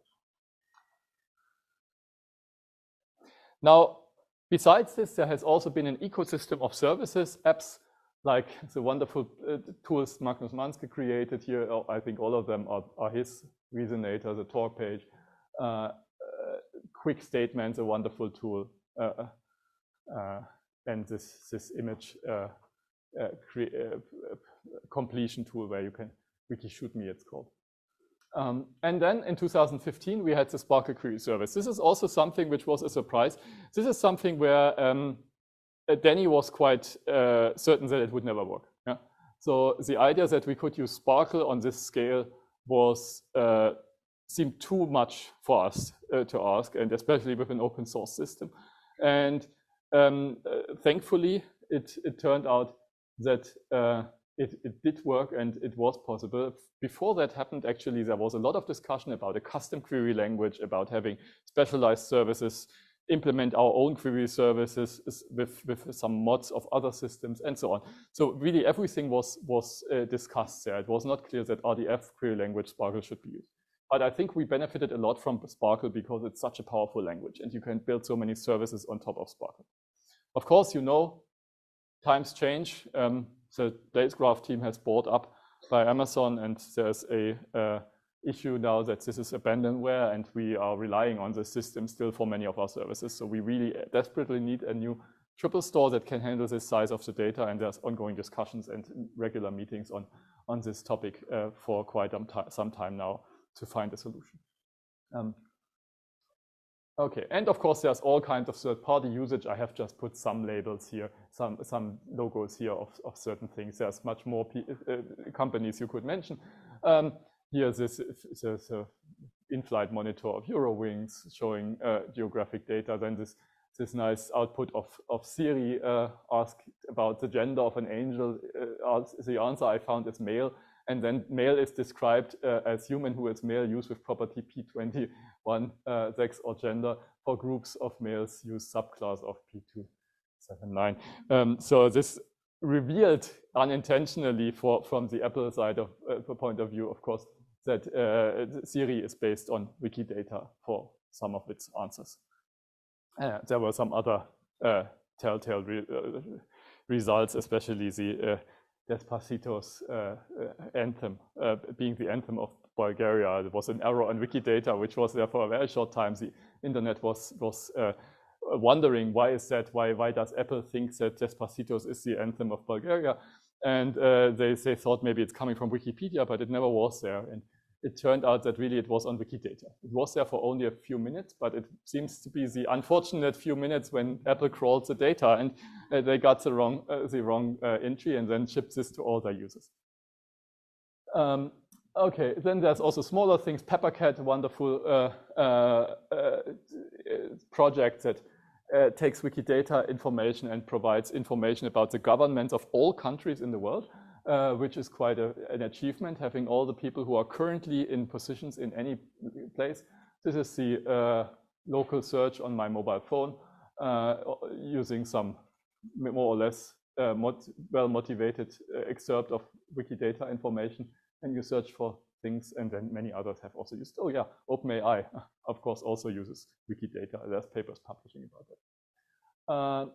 Now, besides this, there has also been an ecosystem of services, apps like the wonderful tools Markus created here. I think all of them are his. Resonator, the talk page, quick statements, a wonderful tool, and this image completion tool where you can wiki-shoot me, it's called. And then in 2015, we had the Sparkle query service. This is also something which was a surprise. This is something where Danny was quite certain that it would never work. Yeah? So the idea that we could use Sparkle on this scale was seemed too much for us to ask, and especially with an open source system. And thankfully, it turned out that it did work and it was possible. Before that happened, actually, there was a lot of discussion about a custom query language, about having specialized services, implement our own query services with some mods of other systems and so on. So really everything was discussed there. It was not clear that RDF query language Sparkle should be used. But I think we benefited a lot from Sparkle because it's such a powerful language and you can build so many services on top of Sparkle. Of course, you know, times change. The Blazgraph team has bought up by Amazon, and there's a issue now that this is abandonware, and we are relying on the system still for many of our services. So we really desperately need a new triple store that can handle this size of the data, and there's ongoing discussions and regular meetings on this topic for quite some time now to find a solution. Okay, and of course there's all kinds of third-party usage. I have just put some labels here, some logos here of certain things. There's much more companies you could mention. Here this is an in-flight monitor of Eurowings showing geographic data. Then this nice output of Siri asked about the gender of an angel. The answer I found is male. And then male is described as human who is male, used with property P21, sex or gender. For groups of males, use subclass of P279. So this revealed unintentionally from the Apple side of point of view, of course, that Siri is based on Wikidata for some of its answers. There were some other telltale results, especially the Despacito's anthem being the anthem of Bulgaria. There was an error on Wikidata, which was there for a very short time. The internet was wondering, why is that? Why does Apple think that Despacito's is the anthem of Bulgaria? And they thought maybe it's coming from Wikipedia, but it never was there. And it turned out that really it was on Wikidata. It was there for only a few minutes, but it seems to be the unfortunate few minutes when Apple crawled the data and they got the wrong entry and then shipped this to all their users. Okay, then there's also smaller things. Peppercat, a wonderful project that takes Wikidata information and provides information about the governments of all countries in the world. Which is quite an achievement, having all the people who are currently in positions in any place. This is the local search on my mobile phone using some more or less well-motivated excerpt of Wikidata information, and you search for things, and then many others have also used. Oh yeah, OpenAI, of course, also uses Wikidata. There's papers publishing about that.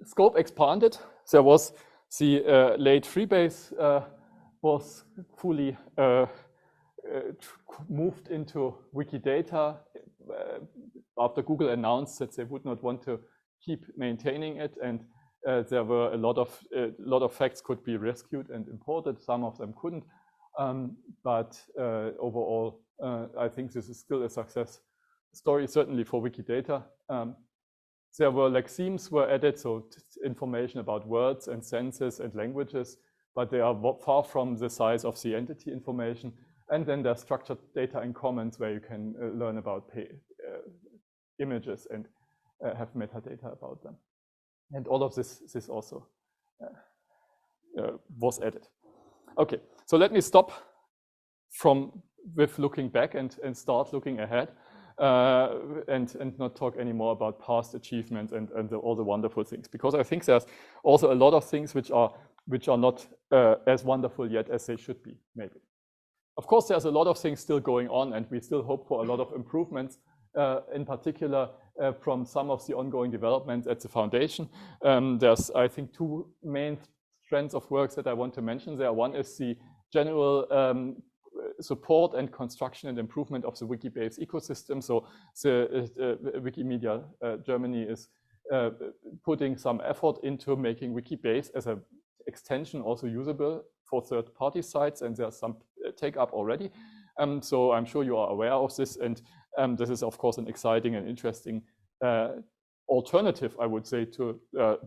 Scope expanded. There was the late Freebase was fully moved into Wikidata after Google announced that they would not want to keep maintaining it, and there were a lot of facts could be rescued and imported. Some of them couldn't, but overall, I think this is still a success story, certainly for Wikidata. There were lexemes were added, so information about words and senses and languages, but they are far from the size of the entity information. And then there's structured data in comments where you can learn about images and have metadata about them. And all of this also was added. Okay, so let me stop with looking back and start looking ahead. And not talk anymore about past achievements and all the wonderful things, because I think there's also a lot of things which are not as wonderful yet as they should be, maybe. Of course, there's a lot of things still going on, and we still hope for a lot of improvements, in particular from some of the ongoing developments at the foundation. There's, I think, two main strands of work that I want to mention there. One is the general support and construction and improvement of the Wikibase ecosystem. So the Wikimedia Germany is putting some effort into making Wikibase as an extension also usable for third-party sites, and there's some take-up already. So I'm sure you are aware of this, and this is, of course, an exciting and interesting alternative, I would say, to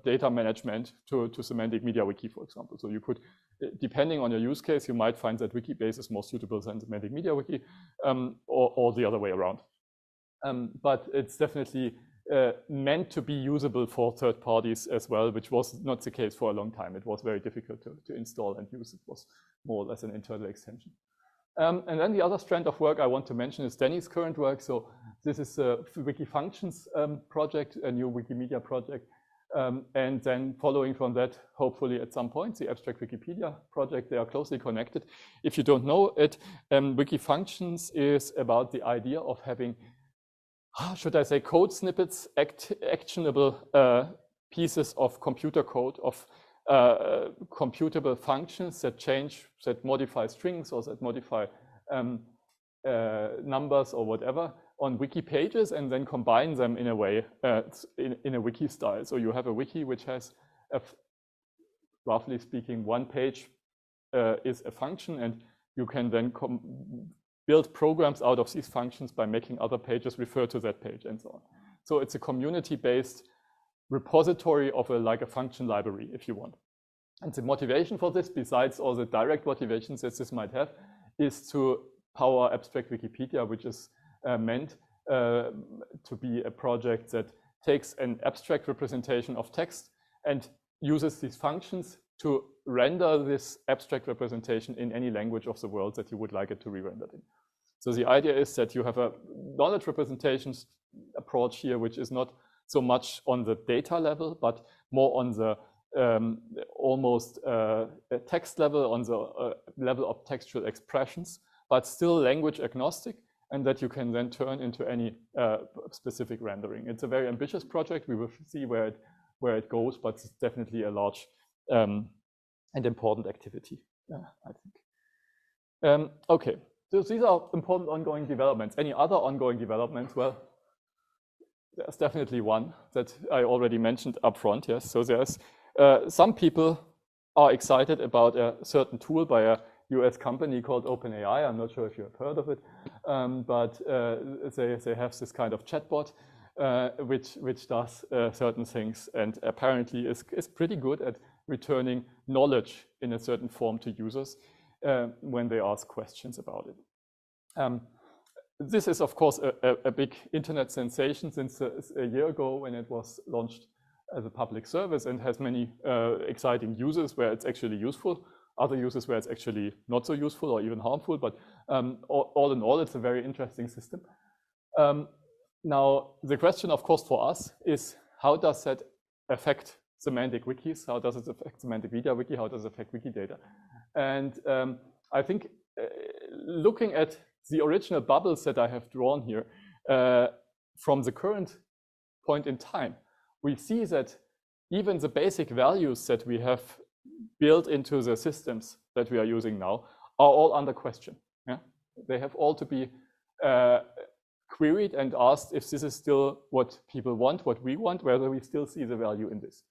data management, to Semantic MediaWiki, for example. So you could, depending on your use case, you might find that Wikibase is more suitable than Semantic MediaWiki, or the other way around. But it's definitely meant to be usable for third parties as well, which was not the case for a long time. It was very difficult to install and use. It was more or less an internal extension. And then the other strand of work I want to mention is Danny's current work. So this is a WikiFunctions project, a new Wikimedia project. And then following from that, hopefully at some point, the Abstract Wikipedia project. They are closely connected. If you don't know it, WikiFunctions is about the idea of having, should I say, code snippets, actionable pieces of computer code, of computable functions that modify strings or that modify numbers or whatever on wiki pages, and then combine them in a way, in a wiki style. So you have a wiki which has, roughly speaking, one page is a function, and you can then build programs out of these functions by making other pages refer to that page and so on. So it's a community-based repository of like a function library, if you want. And the motivation for this, besides all the direct motivations that this might have, is to power Abstract Wikipedia, which is meant to be a project that takes an abstract representation of text and uses these functions to render this abstract representation in any language of the world that you would like it to be rendered in. So the idea is that you have a knowledge representations approach here, which is not so much on the data level, but more on the almost text level, on the level of textual expressions, but still language agnostic, and that you can then turn into any specific rendering. It's a very ambitious project. We will see where it goes, but it's definitely a large and important activity, I think. Okay, so these are important ongoing developments. Any other ongoing developments? Well, there's definitely one that I already mentioned up front, yes. So there's some people are excited about a certain tool by a US company called OpenAI. I'm not sure if you have heard of it, but they have this kind of chatbot which does certain things, and apparently is pretty good at returning knowledge in a certain form to users when they ask questions about it. This is, of course, a big internet sensation since a year ago when it was launched as a public service, and has many exciting uses where it's actually useful, other uses where it's actually not so useful or even harmful, but all in all, it's a very interesting system. Now, the question, of course, for us is, how does that affect Semantic Wikis? How does it affect Semantic MediaWiki? How does it affect Wikidata? And I think looking at the original bubbles that I have drawn here, from the current point in time, we see that even the basic values that we have built into the systems that we are using now are all under question. Yeah? They have all to be queried and asked if this is still what people want, what we want, whether we still see the value in this.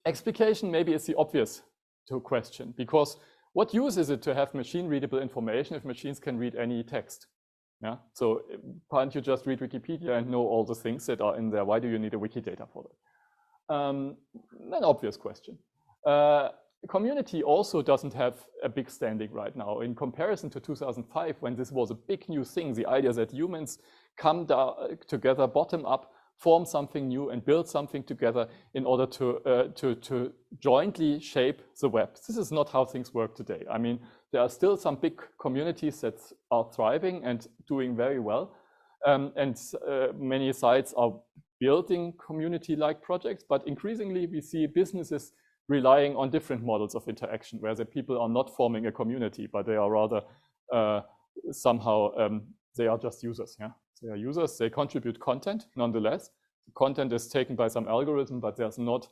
Explication maybe is the obvious to question, because what use is it to have machine-readable information if machines can read any text? Yeah? So can't you just read Wikipedia and know all the things that are in there? Why do you need a Wikidata for that? An obvious question. Community also doesn't have a big standing right now. In comparison to 2005, when this was a big new thing, the idea that humans come together, bottom up, form something new and build something together in order to jointly shape the web. This is not how things work today. I mean, there are still some big communities that are thriving and doing very well. And many sites are building community-like projects, but increasingly we see businesses relying on different models of interaction, where the people are not forming a community, but they are rather somehow, they are just users. Yeah? They are users, they contribute content nonetheless. The content is taken by some algorithm, but there's not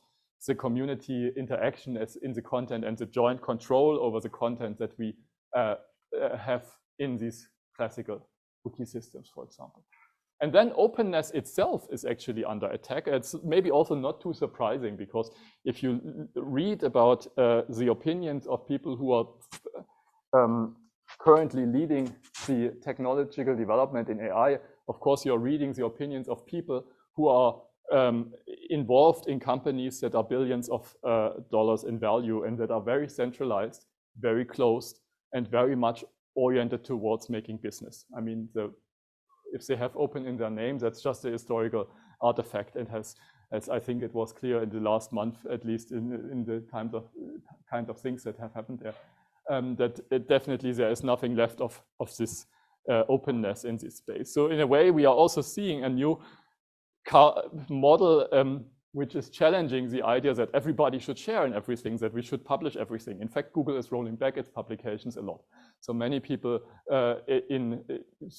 the community interaction as in the content and the joint control over the content that we have in these classical wiki systems, for example. And then openness itself is actually under attack. It's maybe also not too surprising, because if you read about the opinions of people who are currently leading the technological development in AI, of course, you're reading the opinions of people who are involved in companies that are billions of dollars in value and that are very centralized, very closed, and very much oriented towards making business. I mean, if they have open in their name, that's just a historical artifact, and has, as I think it was clear in the last month, at least in the kind of things that have happened there, that definitely there is nothing left of this openness in this space. So in a way, we are also seeing a new model which is challenging the idea that everybody should share in everything, that we should publish everything. In fact, Google is rolling back its publications a lot. So many people in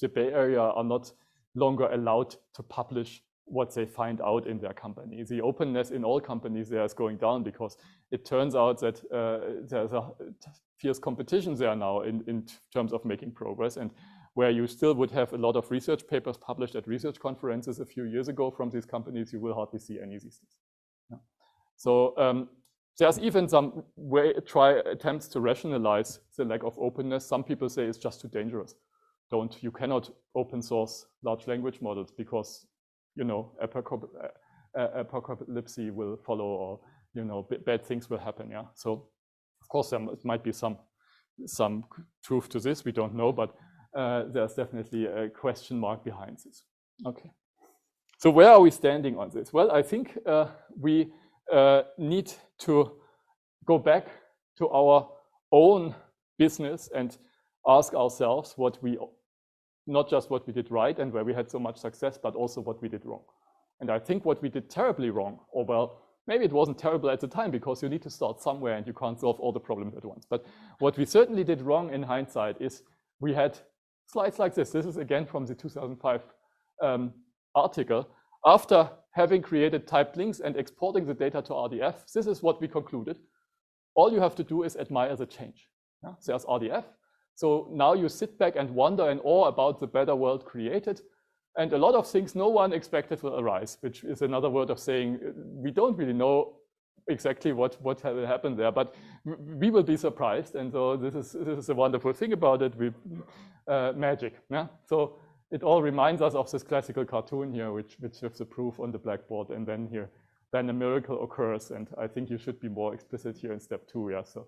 the Bay Area are not longer allowed to publish what they find out in their company. The openness in all companies there is going down because it turns out that there's a fierce competition there now in terms of making progress, and where you still would have a lot of research papers published at research conferences a few years ago from these companies, you will hardly see any these days. Yeah. So there's even some attempts to rationalize the lack of openness. Some people say it's just too dangerous. You cannot open source large language models because, you know, apocalypse will follow, or, you know, bad things will happen. Yeah. So of course there might be some truth to this. We don't know, but there's definitely a question mark behind this. Okay. So where are we standing on this? Well, I think we need to go back to our own business and ask ourselves not just what we did right and where we had so much success, but also what we did wrong. And I think what we did terribly wrong, or well, maybe it wasn't terrible at the time because you need to start somewhere and you can't solve all the problems at once. But what we certainly did wrong in hindsight is we had slides like this. This is again from the 2005 article. After having created typed links and exporting the data to RDF, this is what we concluded. All you have to do is admire the change. Yeah? There's RDF. So now you sit back and wonder in awe about the better world created. And a lot of things no one expected will arise, which is another word of saying we don't really know exactly what will happen there, but we will be surprised. And so this is a wonderful thing about it. Magic. Yeah? So it all reminds us of this classical cartoon here, which has the proof on the blackboard, and then a miracle occurs. And I think you should be more explicit here in step 2. Yeah. So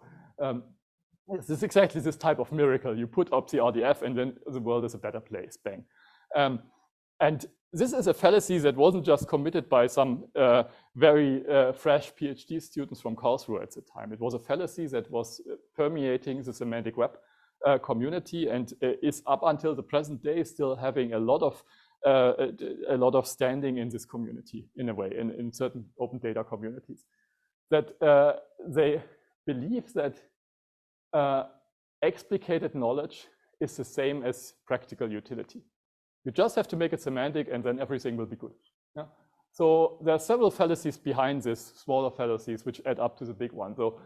this is exactly this type of miracle. You put up the RDF and then the world is a better place, bang. And this is a fallacy that wasn't just committed by some very fresh PhD students from Karlsruhe at the time. It was a fallacy that was permeating the Semantic Web community and is up until the present day still having a lot of standing in this community in a way, in certain open data communities. That they believe that explicated knowledge is the same as practical utility. You just have to make it semantic and then everything will be good. Yeah? So there are several fallacies behind this, smaller fallacies, which add up to the big one. So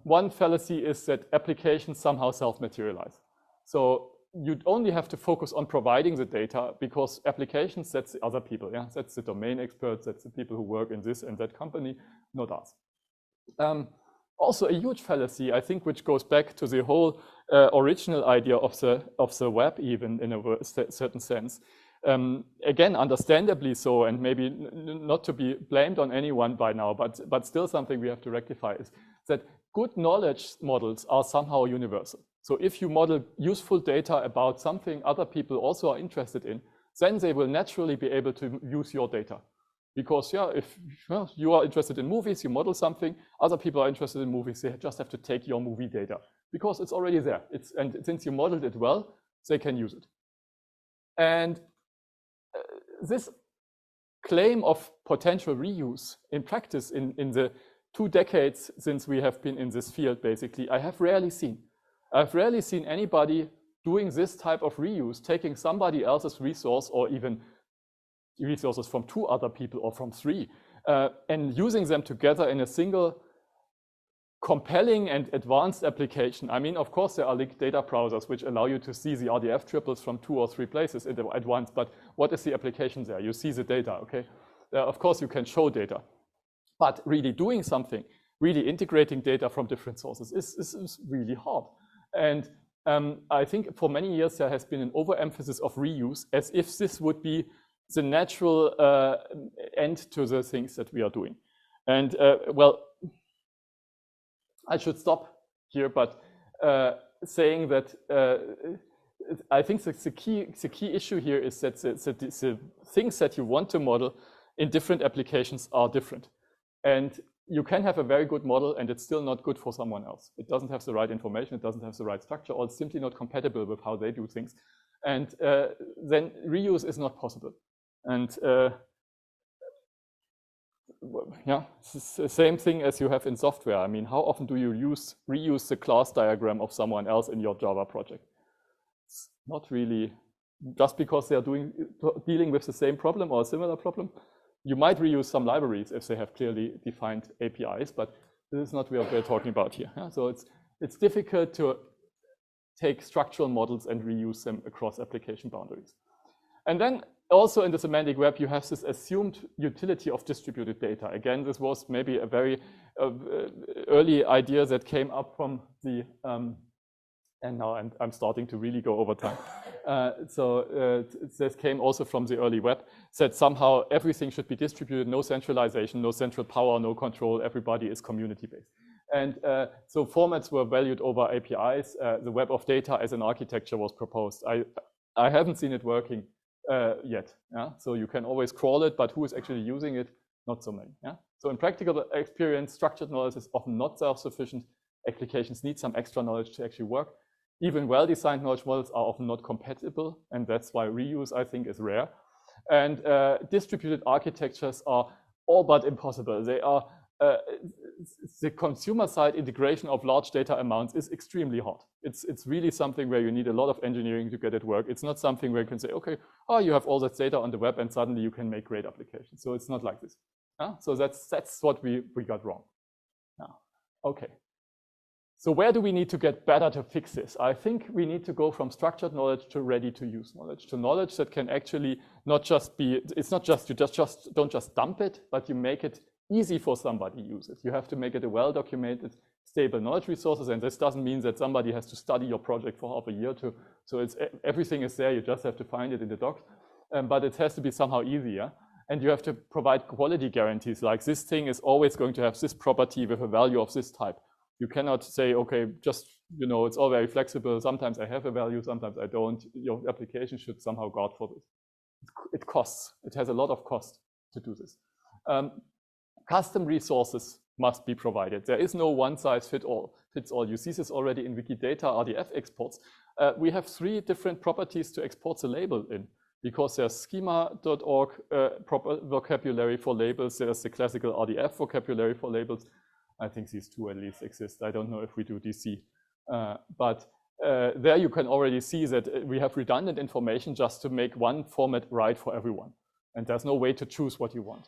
one fallacy is that applications somehow self-materialize. So you'd only have to focus on providing the data because applications, that's the other people. Yeah? That's the domain experts, that's the people who work in this and that company, not us. Also a huge fallacy, I think, which goes back to the whole original idea of the web, even in a certain sense. Again, understandably so, and maybe not to be blamed on anyone by now, but still something we have to rectify is that good knowledge models are somehow universal. So if you model useful data about something other people also are interested in, then they will naturally be able to use your data. Because yeah, if you are interested in movies, you model something, other people are interested in movies, they just have to take your movie data because it's already there. And since you modeled it well, they can use it. And this claim of potential reuse in practice in the 2 decades since we have been in this field, basically, I have rarely seen. I've rarely seen anybody doing this type of reuse, taking somebody else's resource or even resources from 2 other people or from 3, and using them together in a single compelling and advanced application. I mean, of course, there are linked data browsers which allow you to see the RDF triples from 2 or 3 places at once, but what is the application there? You see the data, okay? Of course, you can show data, but really doing something, really integrating data from different sources is really hard. And I think for many years there has been an overemphasis of reuse as if this would be the natural end to the things that we are doing. And well, I should stop here, but saying that I think the key issue here is that the things that you want to model in different applications are different. And you can have a very good model and it's still not good for someone else. It doesn't have the right information, it doesn't have the right structure, or it's simply not compatible with how they do things. And then reuse is not possible. And yeah, it's the same thing as you have in software. I mean, how often do you reuse the class diagram of someone else in your Java project? It's not really just because they are dealing with the same problem or a similar problem. You might reuse some libraries if they have clearly defined APIs, but this is not what we're talking about here. Yeah? So it's difficult to take structural models and reuse them across application boundaries. And then also in the semantic web, you have this assumed utility of distributed data. Again, this was maybe a very early idea that came up from the, and now I'm starting to really go over time. This came also from the early web, said somehow everything should be distributed, no centralization, no central power, no control, everybody is community-based. And so formats were valued over APIs. The web of data as an architecture was proposed. I haven't seen it working yet. Yeah? So you can always crawl it, but who is actually using it? Not so many. Yeah? So in practical experience, structured knowledge is often not self-sufficient. Applications need some extra knowledge to actually work. Even well-designed knowledge models are often not compatible, and that's why reuse, I think, is rare. And distributed architectures are all but impossible. They are the consumer-side integration of large data amounts is extremely hard. It's really something where you need a lot of engineering to get it work. It's not something where you can say, okay, oh, you have all that data on the web and suddenly you can make great applications. So it's not like this. So that's what we got wrong. Okay. So where do we need to get better to fix this? I think we need to go from structured knowledge to ready-to-use knowledge, to knowledge that can actually not just be, it's not just, you don't just dump it, but you make it easy for somebody to use it. You have to make it a well-documented, stable knowledge resources, and this doesn't mean that somebody has to study your project for half a year to, so everything is there, you just have to find it in the docs, but it has to be somehow easier. And you have to provide quality guarantees, like this thing is always going to have this property with a value of this type. You cannot say, okay, just, you know, it's all very flexible. Sometimes I have a value, sometimes I don't. Your application should somehow guard for this. It costs. It has a lot of cost to do this. Custom resources must be provided. There is no one size fits all. You see this already in Wikidata RDF exports. We have 3 different properties to export the label in, because there's schema.org proper vocabulary for labels. There's the classical RDF vocabulary for labels. I think these 2 at least exist. I don't know if we do DC. But there you can already see that we have redundant information just to make one format right for everyone. And there's no way to choose what you want.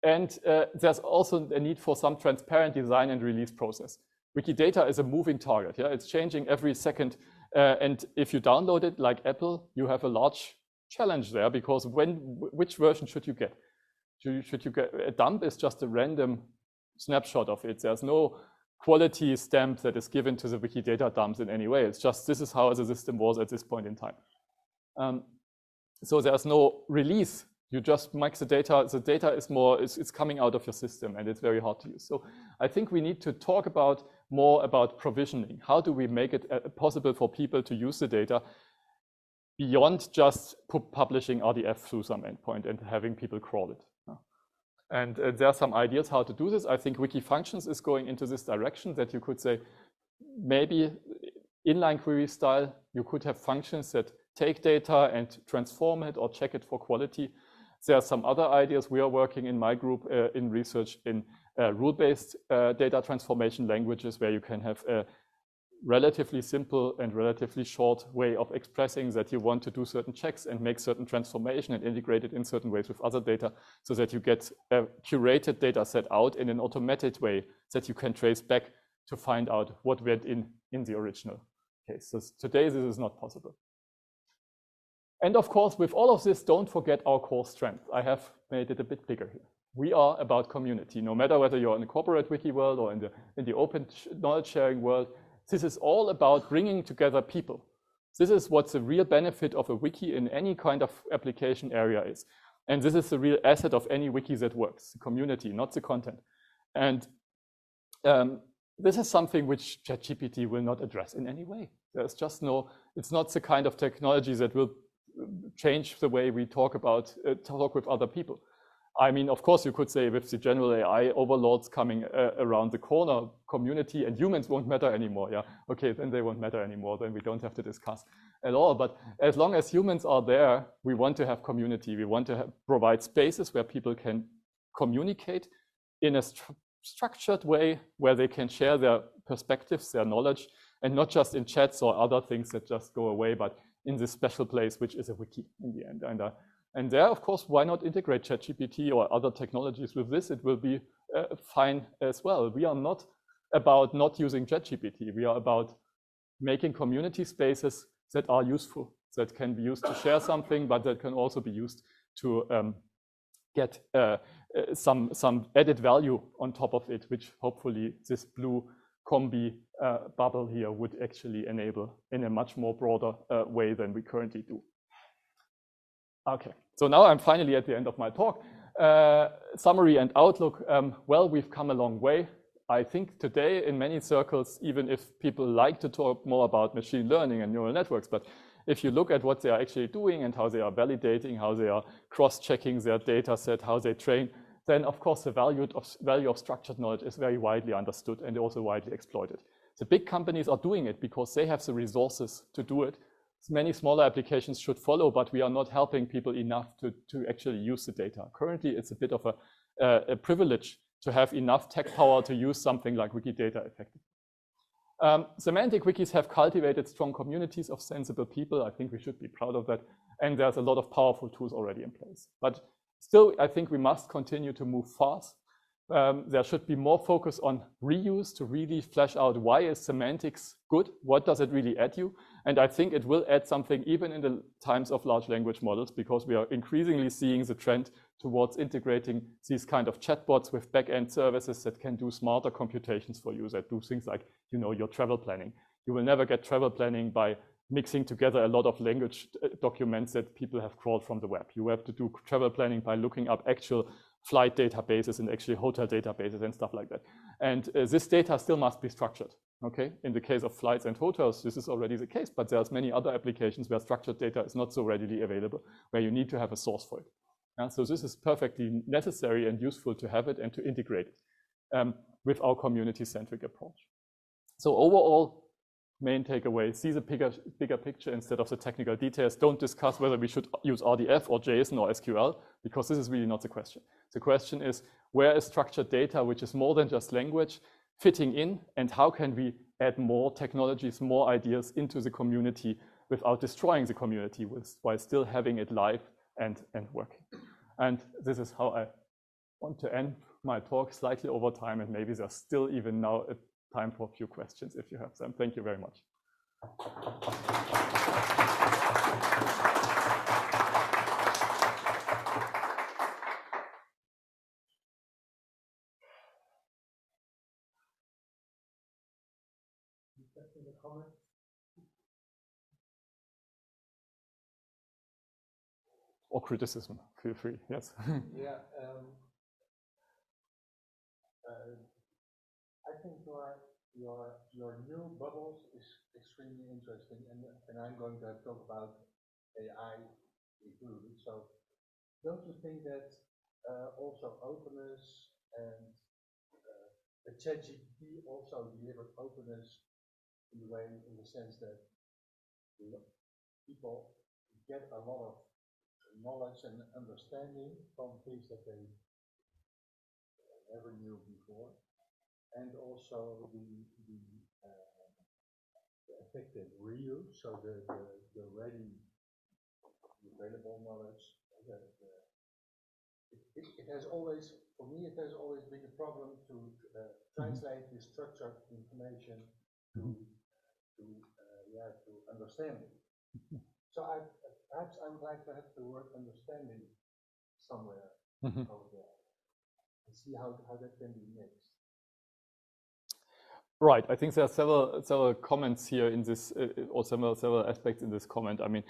There's also a need for some transparent design and release process. Wikidata is a moving target. Yeah? It's changing every second. And if you download it like Apple, you have a large challenge there, because which version should you get? Should you get a dump is just a random snapshot of it. There's no quality stamp that is given to the Wikidata dumps in any way. It's just, this is how the system was at this point in time. So there's no release. You just make the data. The data is more, it's coming out of your system, and it's very hard to use. So I think we need to talk more about provisioning. How do we make it possible for people to use the data beyond just publishing RDF through some endpoint and having people crawl it? And there are some ideas how to do this. I think Wiki Functions is going into this direction, that you could say, maybe inline query style, you could have functions that take data and transform it or check it for quality. There are some other ideas. We are working in my group in research in rule-based data transformation languages, where you can have a relatively simple and relatively short way of expressing that you want to do certain checks and make certain transformation and integrate it in certain ways with other data, so that you get a curated data set out in an automated way that you can trace back to find out what went in the original case. So today this is not possible. And of course, with all of this, don't forget our core strength. I have made it a bit bigger here. We are about community. No matter whether you're in the corporate wiki world or in the open knowledge sharing world, this is all about bringing together people. This is what the real benefit of a wiki in any kind of application area is. And this is the real asset of any wiki that works, the community, not the content. And this is something which ChatGPT will not address in any way. There's just no, it's not the kind of technology that will change the way we talk with other people. I mean, of course, you could say with the general AI overlords coming around the corner, community and humans won't matter anymore. Yeah, okay, then they won't matter anymore. Then we don't have to discuss at all. But as long as humans are there, we want to have community. We want to provide spaces where people can communicate in a structured way, where they can share their perspectives, their knowledge, and not just in chats or other things that just go away, but in this special place, which is a wiki in the end. And there, of course, why not integrate ChatGPT or other technologies with this? It will be fine as well. We are not about not using ChatGPT. We are about making community spaces that are useful, that can be used to share something, but that can also be used to get some added value on top of it, which hopefully this blue combi bubble here would actually enable in a much more broader way than we currently do. Okay, so now I'm finally at the end of my talk. Summary and outlook. Well, we've come a long way. I think today in many circles, even if people like to talk more about machine learning and neural networks, but if you look at what they are actually doing and how they are validating, how they are cross-checking their data set, how they train, then of course the value of structured knowledge is very widely understood and also widely exploited. The big companies are doing it because they have the resources to do it. Many smaller applications should follow, but we are not helping people enough to actually use the data. Currently, it's a bit of a privilege to have enough tech power to use something like Wikidata effectively. Semantic wikis have cultivated strong communities of sensible people. I think we should be proud of that. And there's a lot of powerful tools already in place. But still, I think we must continue to move fast. There should be more focus on reuse to really flesh out why is semantics good? What does it really add you? And I think it will add something even in the times of large language models, because we are increasingly seeing the trend towards integrating these kind of chatbots with back-end services that can do smarter computations for you, that do things like, you know, your travel planning. You will never get travel planning by mixing together a lot of language documents that people have crawled from the web. You have to do travel planning by looking up actual flight databases and actually hotel databases and stuff like that. And this data still must be structured, okay? In the case of flights and hotels, this is already the case, but there's many other applications where structured data is not so readily available, where you need to have a source for it. So this is perfectly necessary and useful to have it and to integrate it with our community-centric approach. So overall, main takeaway, see the bigger picture instead of the technical details. Don't discuss whether we should use RDF or JSON or SQL, because this is really not the question. The question is, where is structured data, which is more than just language, fitting in, and how can we add more technologies, more ideas into the community without destroying the community while still having it live and working. And this is how I want to end my talk, slightly over time, and maybe there's still even now a time for a few questions if you have them. Thank you very much. In the comment? Or criticism, feel free, yes. Yeah, I think your new bubbles is extremely interesting, and I'm going to talk about AI included. So, don't you think that also openness and the ChatGPT also delivered openness in the sense that people get a lot of knowledge and understanding from things that they never knew before, and also the effective reuse, so the ready available knowledge. It has always, for me, it has always been a problem to translate the structured information to understanding. So perhaps I would like to have the word understanding somewhere over there and see how that can be mixed. Right. I think there are several comments here in this, or several aspects in this comment. I mean,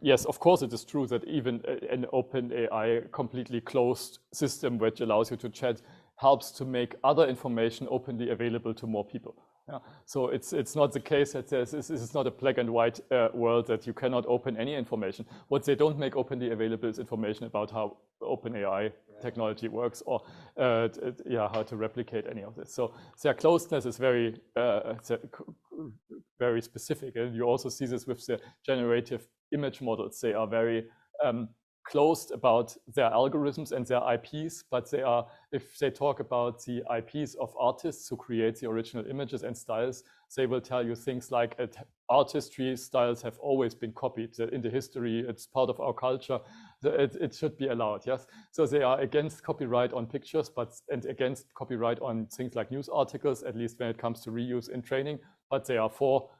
yes, of course, it is true that even an open AI, completely closed system which allows you to chat helps to make other information openly available to more people. Yeah. So it's not the case that this is not a black and white world that you cannot open any information. What they don't make openly available is information about how open AI technology works, or how to replicate any of this. So their closeness is very very specific, and you also see this with the generative image models. They are very closed about their algorithms and their IPs, but they are, if they talk about the IPs of artists who create the original images and styles, they will tell you things like artistry styles have always been copied in the history. It's part of our culture. It should be allowed, yes? So they are against copyright on pictures, and against copyright on things like news articles, at least when it comes to reuse in training, but they are for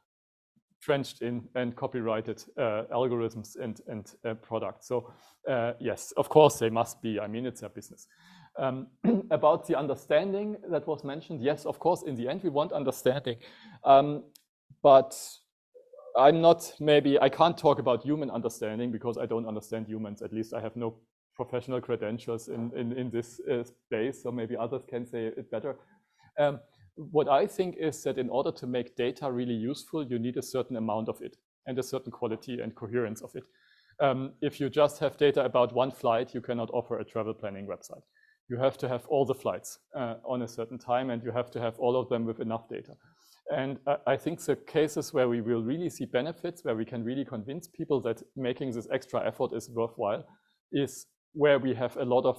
trenched in and copyrighted algorithms and products. So yes, of course they must be. I mean, it's their business. About the understanding that was mentioned, yes, of course, in the end we want understanding. But I'm not, maybe, I can't talk about human understanding because I don't understand humans. At least I have no professional credentials in this space, so maybe others can say it better. What I think is that in order to make data really useful, you need a certain amount of it and a certain quality and coherence of it. If you just have data about one flight, you cannot offer a travel planning website. You have to have all the flights on a certain time, and you have to have all of them with enough data. And I think the cases where we will really see benefits, where we can really convince people that making this extra effort is worthwhile, is where we have a lot of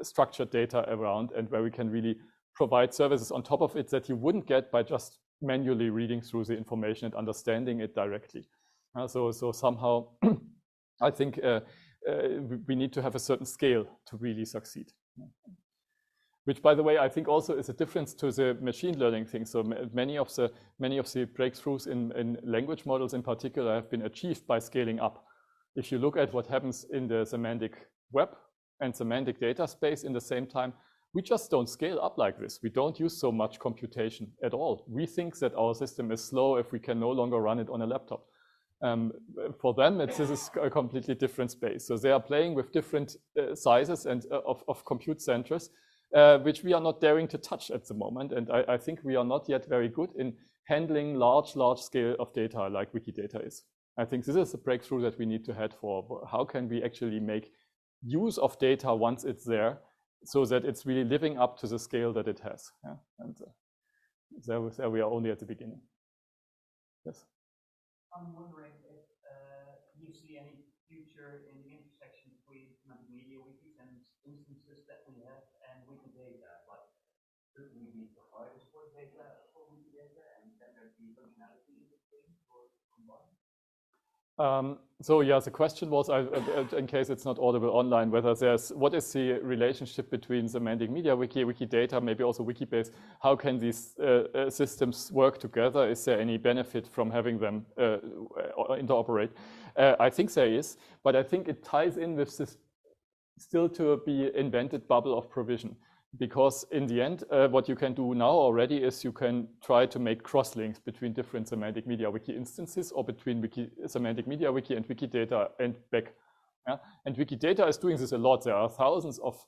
structured data around and where we can really provide services on top of it that you wouldn't get by just manually reading through the information and understanding it directly. So somehow, I think we need to have a certain scale to really succeed. Which, by the way, I think also is a difference to the machine learning thing. So many of the breakthroughs in language models in particular have been achieved by scaling up. If you look at what happens in the semantic web and semantic data space in the same time, we just don't scale up like this. We don't use so much computation at all. We think that our system is slow if we can no longer run it on a laptop. For them, this is a completely different space. So they are playing with different sizes and of compute centers, which we are not daring to touch at the moment. And I think we are not yet very good in handling large scale of data like Wikidata is. I think this is a breakthrough that we need to head for. How can we actually make use of data once it's there, so that it's really living up to the scale that it has? Yeah? And there we are only at the beginning. Yes. I'm wondering if you see any future in the intersection between Semantic MediaWikis and instances that we have and Wikidata. Like, could we be providers for data for Wikidata, and can there be functionality in between or combined? So yeah, the question was, in case it's not audible online, whether what is the relationship between Semantic MediaWiki, Wikidata, maybe also Wikibase? How can these systems work together? Is there any benefit from having them interoperate? I think there is, but I think it ties in with this still to be invented bubble of provision. Because in the end, what you can do now already is you can try to make cross-links between different Semantic MediaWiki instances, or between Semantic MediaWiki and Wikidata and back. Yeah? And Wikidata is doing this a lot. There are thousands of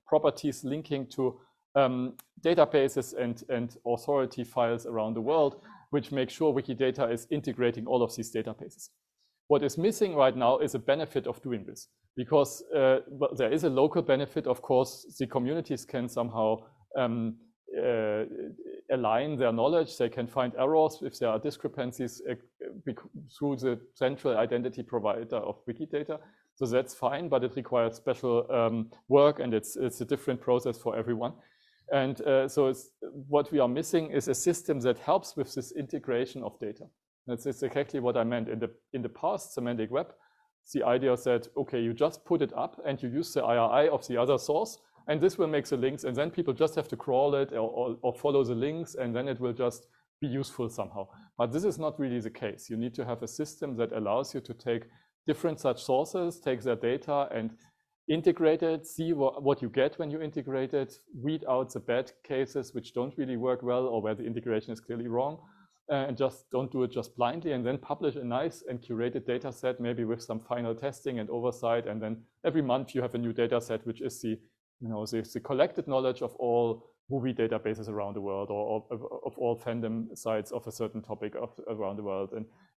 properties linking to databases and authority files around the world, which make sure Wikidata is integrating all of these databases. What is missing right now is a benefit of doing this, because well, there is a local benefit. Of course, the communities can somehow align their knowledge. They can find errors if there are discrepancies through the central identity provider of Wikidata. So that's fine, but it requires special work, and it's a different process for everyone. And so what we are missing is a system that helps with this integration of data. That's exactly what I meant. In the past, Semantic Web, the idea said, okay, you just put it up and you use the IRI of the other source, and this will make the links, and then people just have to crawl it or follow the links, and then it will just be useful somehow. But this is not really the case. You need to have a system that allows you to take different such sources, take their data and integrate it, see what you get when you integrate it, weed out the bad cases which don't really work well or where the integration is clearly wrong. And just don't do it just blindly, and then publish a nice and curated data set, maybe with some final testing and oversight. And then every month you have a new data set, which is the collected knowledge of all movie databases around the world, or of all fandom sites of a certain topic around the world.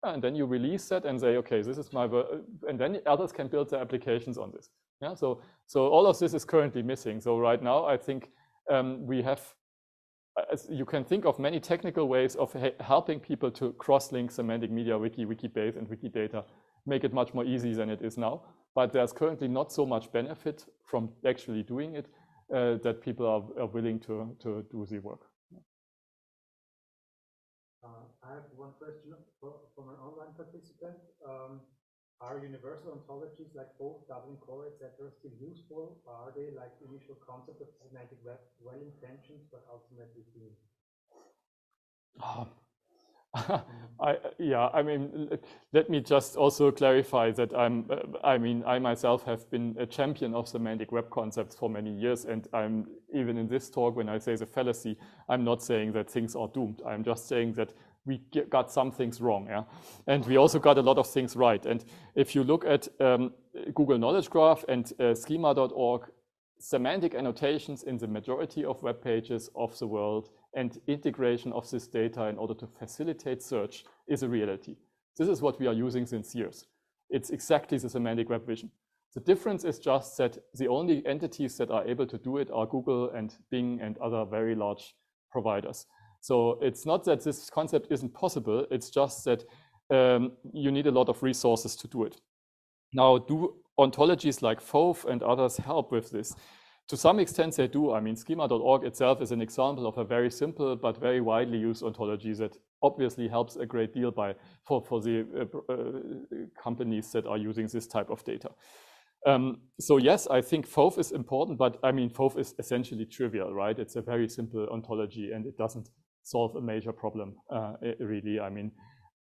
And then you release that and say, okay, this is my, and then others can build their applications on this. Yeah, so all of this is currently missing. So right now, I think we have, you can think of many technical ways of helping people to cross-link Semantic MediaWiki, Wikibase, and Wikidata, make it much more easy than it is now. but there's currently not so much benefit from actually doing it that people are willing to do the work. I have one question from an online participant. Are universal ontologies like both Dublin Core, etc., still useful? Or are they, like the initial concept of Semantic Web, well-intentioned but ultimately doomed? I mean, let me just also clarify that I myself have been a champion of semantic web concepts for many years, and I'm even in this talk, when I say the fallacy, I'm not saying that things are doomed. I'm just saying that we got some things wrong, yeah, and we also got a lot of things right. And if you look at Google Knowledge Graph and schema.org, semantic annotations in the majority of web pages of the world and integration of this data in order to facilitate search is a reality. This is what we are using since years. It's exactly the semantic web vision. The difference is just that the only entities that are able to do it are Google and Bing and other very large providers. So it's not that this concept isn't possible, it's just that you need a lot of resources to do it. Now, do ontologies like Fof and others help with this? To some extent they do. I mean, schema.org itself is an example of a very simple but very widely used ontology that obviously helps a great deal for the companies that are using this type of data. So yes, I think Fof is important, but I mean, Fof is essentially trivial, right? It's a very simple ontology and it doesn't solve a major problem, really. I mean,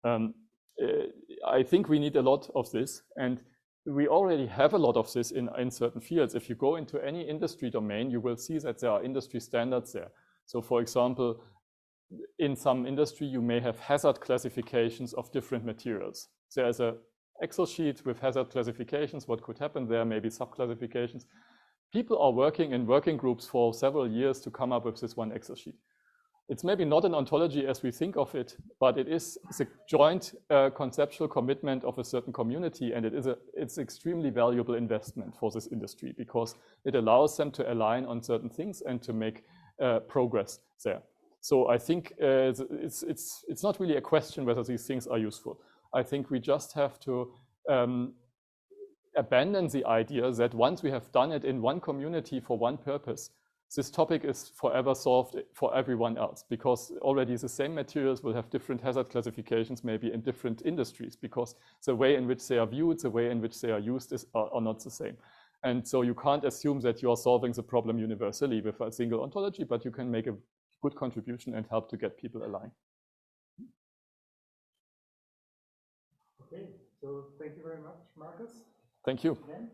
I think we need a lot of this, and we already have a lot of this in certain fields. If you go into any industry domain, you will see that there are industry standards there. So for example, in some industry, you may have hazard classifications of different materials. There's an Excel sheet with hazard classifications, what could happen there, maybe sub-classifications. People are working in working groups for several years to come up with this one Excel sheet. It's maybe not an ontology as we think of it, but it is a joint conceptual commitment of a certain community, and it's extremely valuable investment for this industry because it allows them to align on certain things and to make progress there. So I think it's not really a question whether these things are useful. I think we just have to abandon the idea that once we have done it in one community for one purpose, this topic is forever solved for everyone else, because already the same materials will have different hazard classifications maybe in different industries, because the way in which they are viewed, the way in which they are used are not the same. And so you can't assume that you are solving the problem universally with a single ontology, but you can make a good contribution and help to get people aligned. Okay, so thank you very much, Markus. Thank you. Again.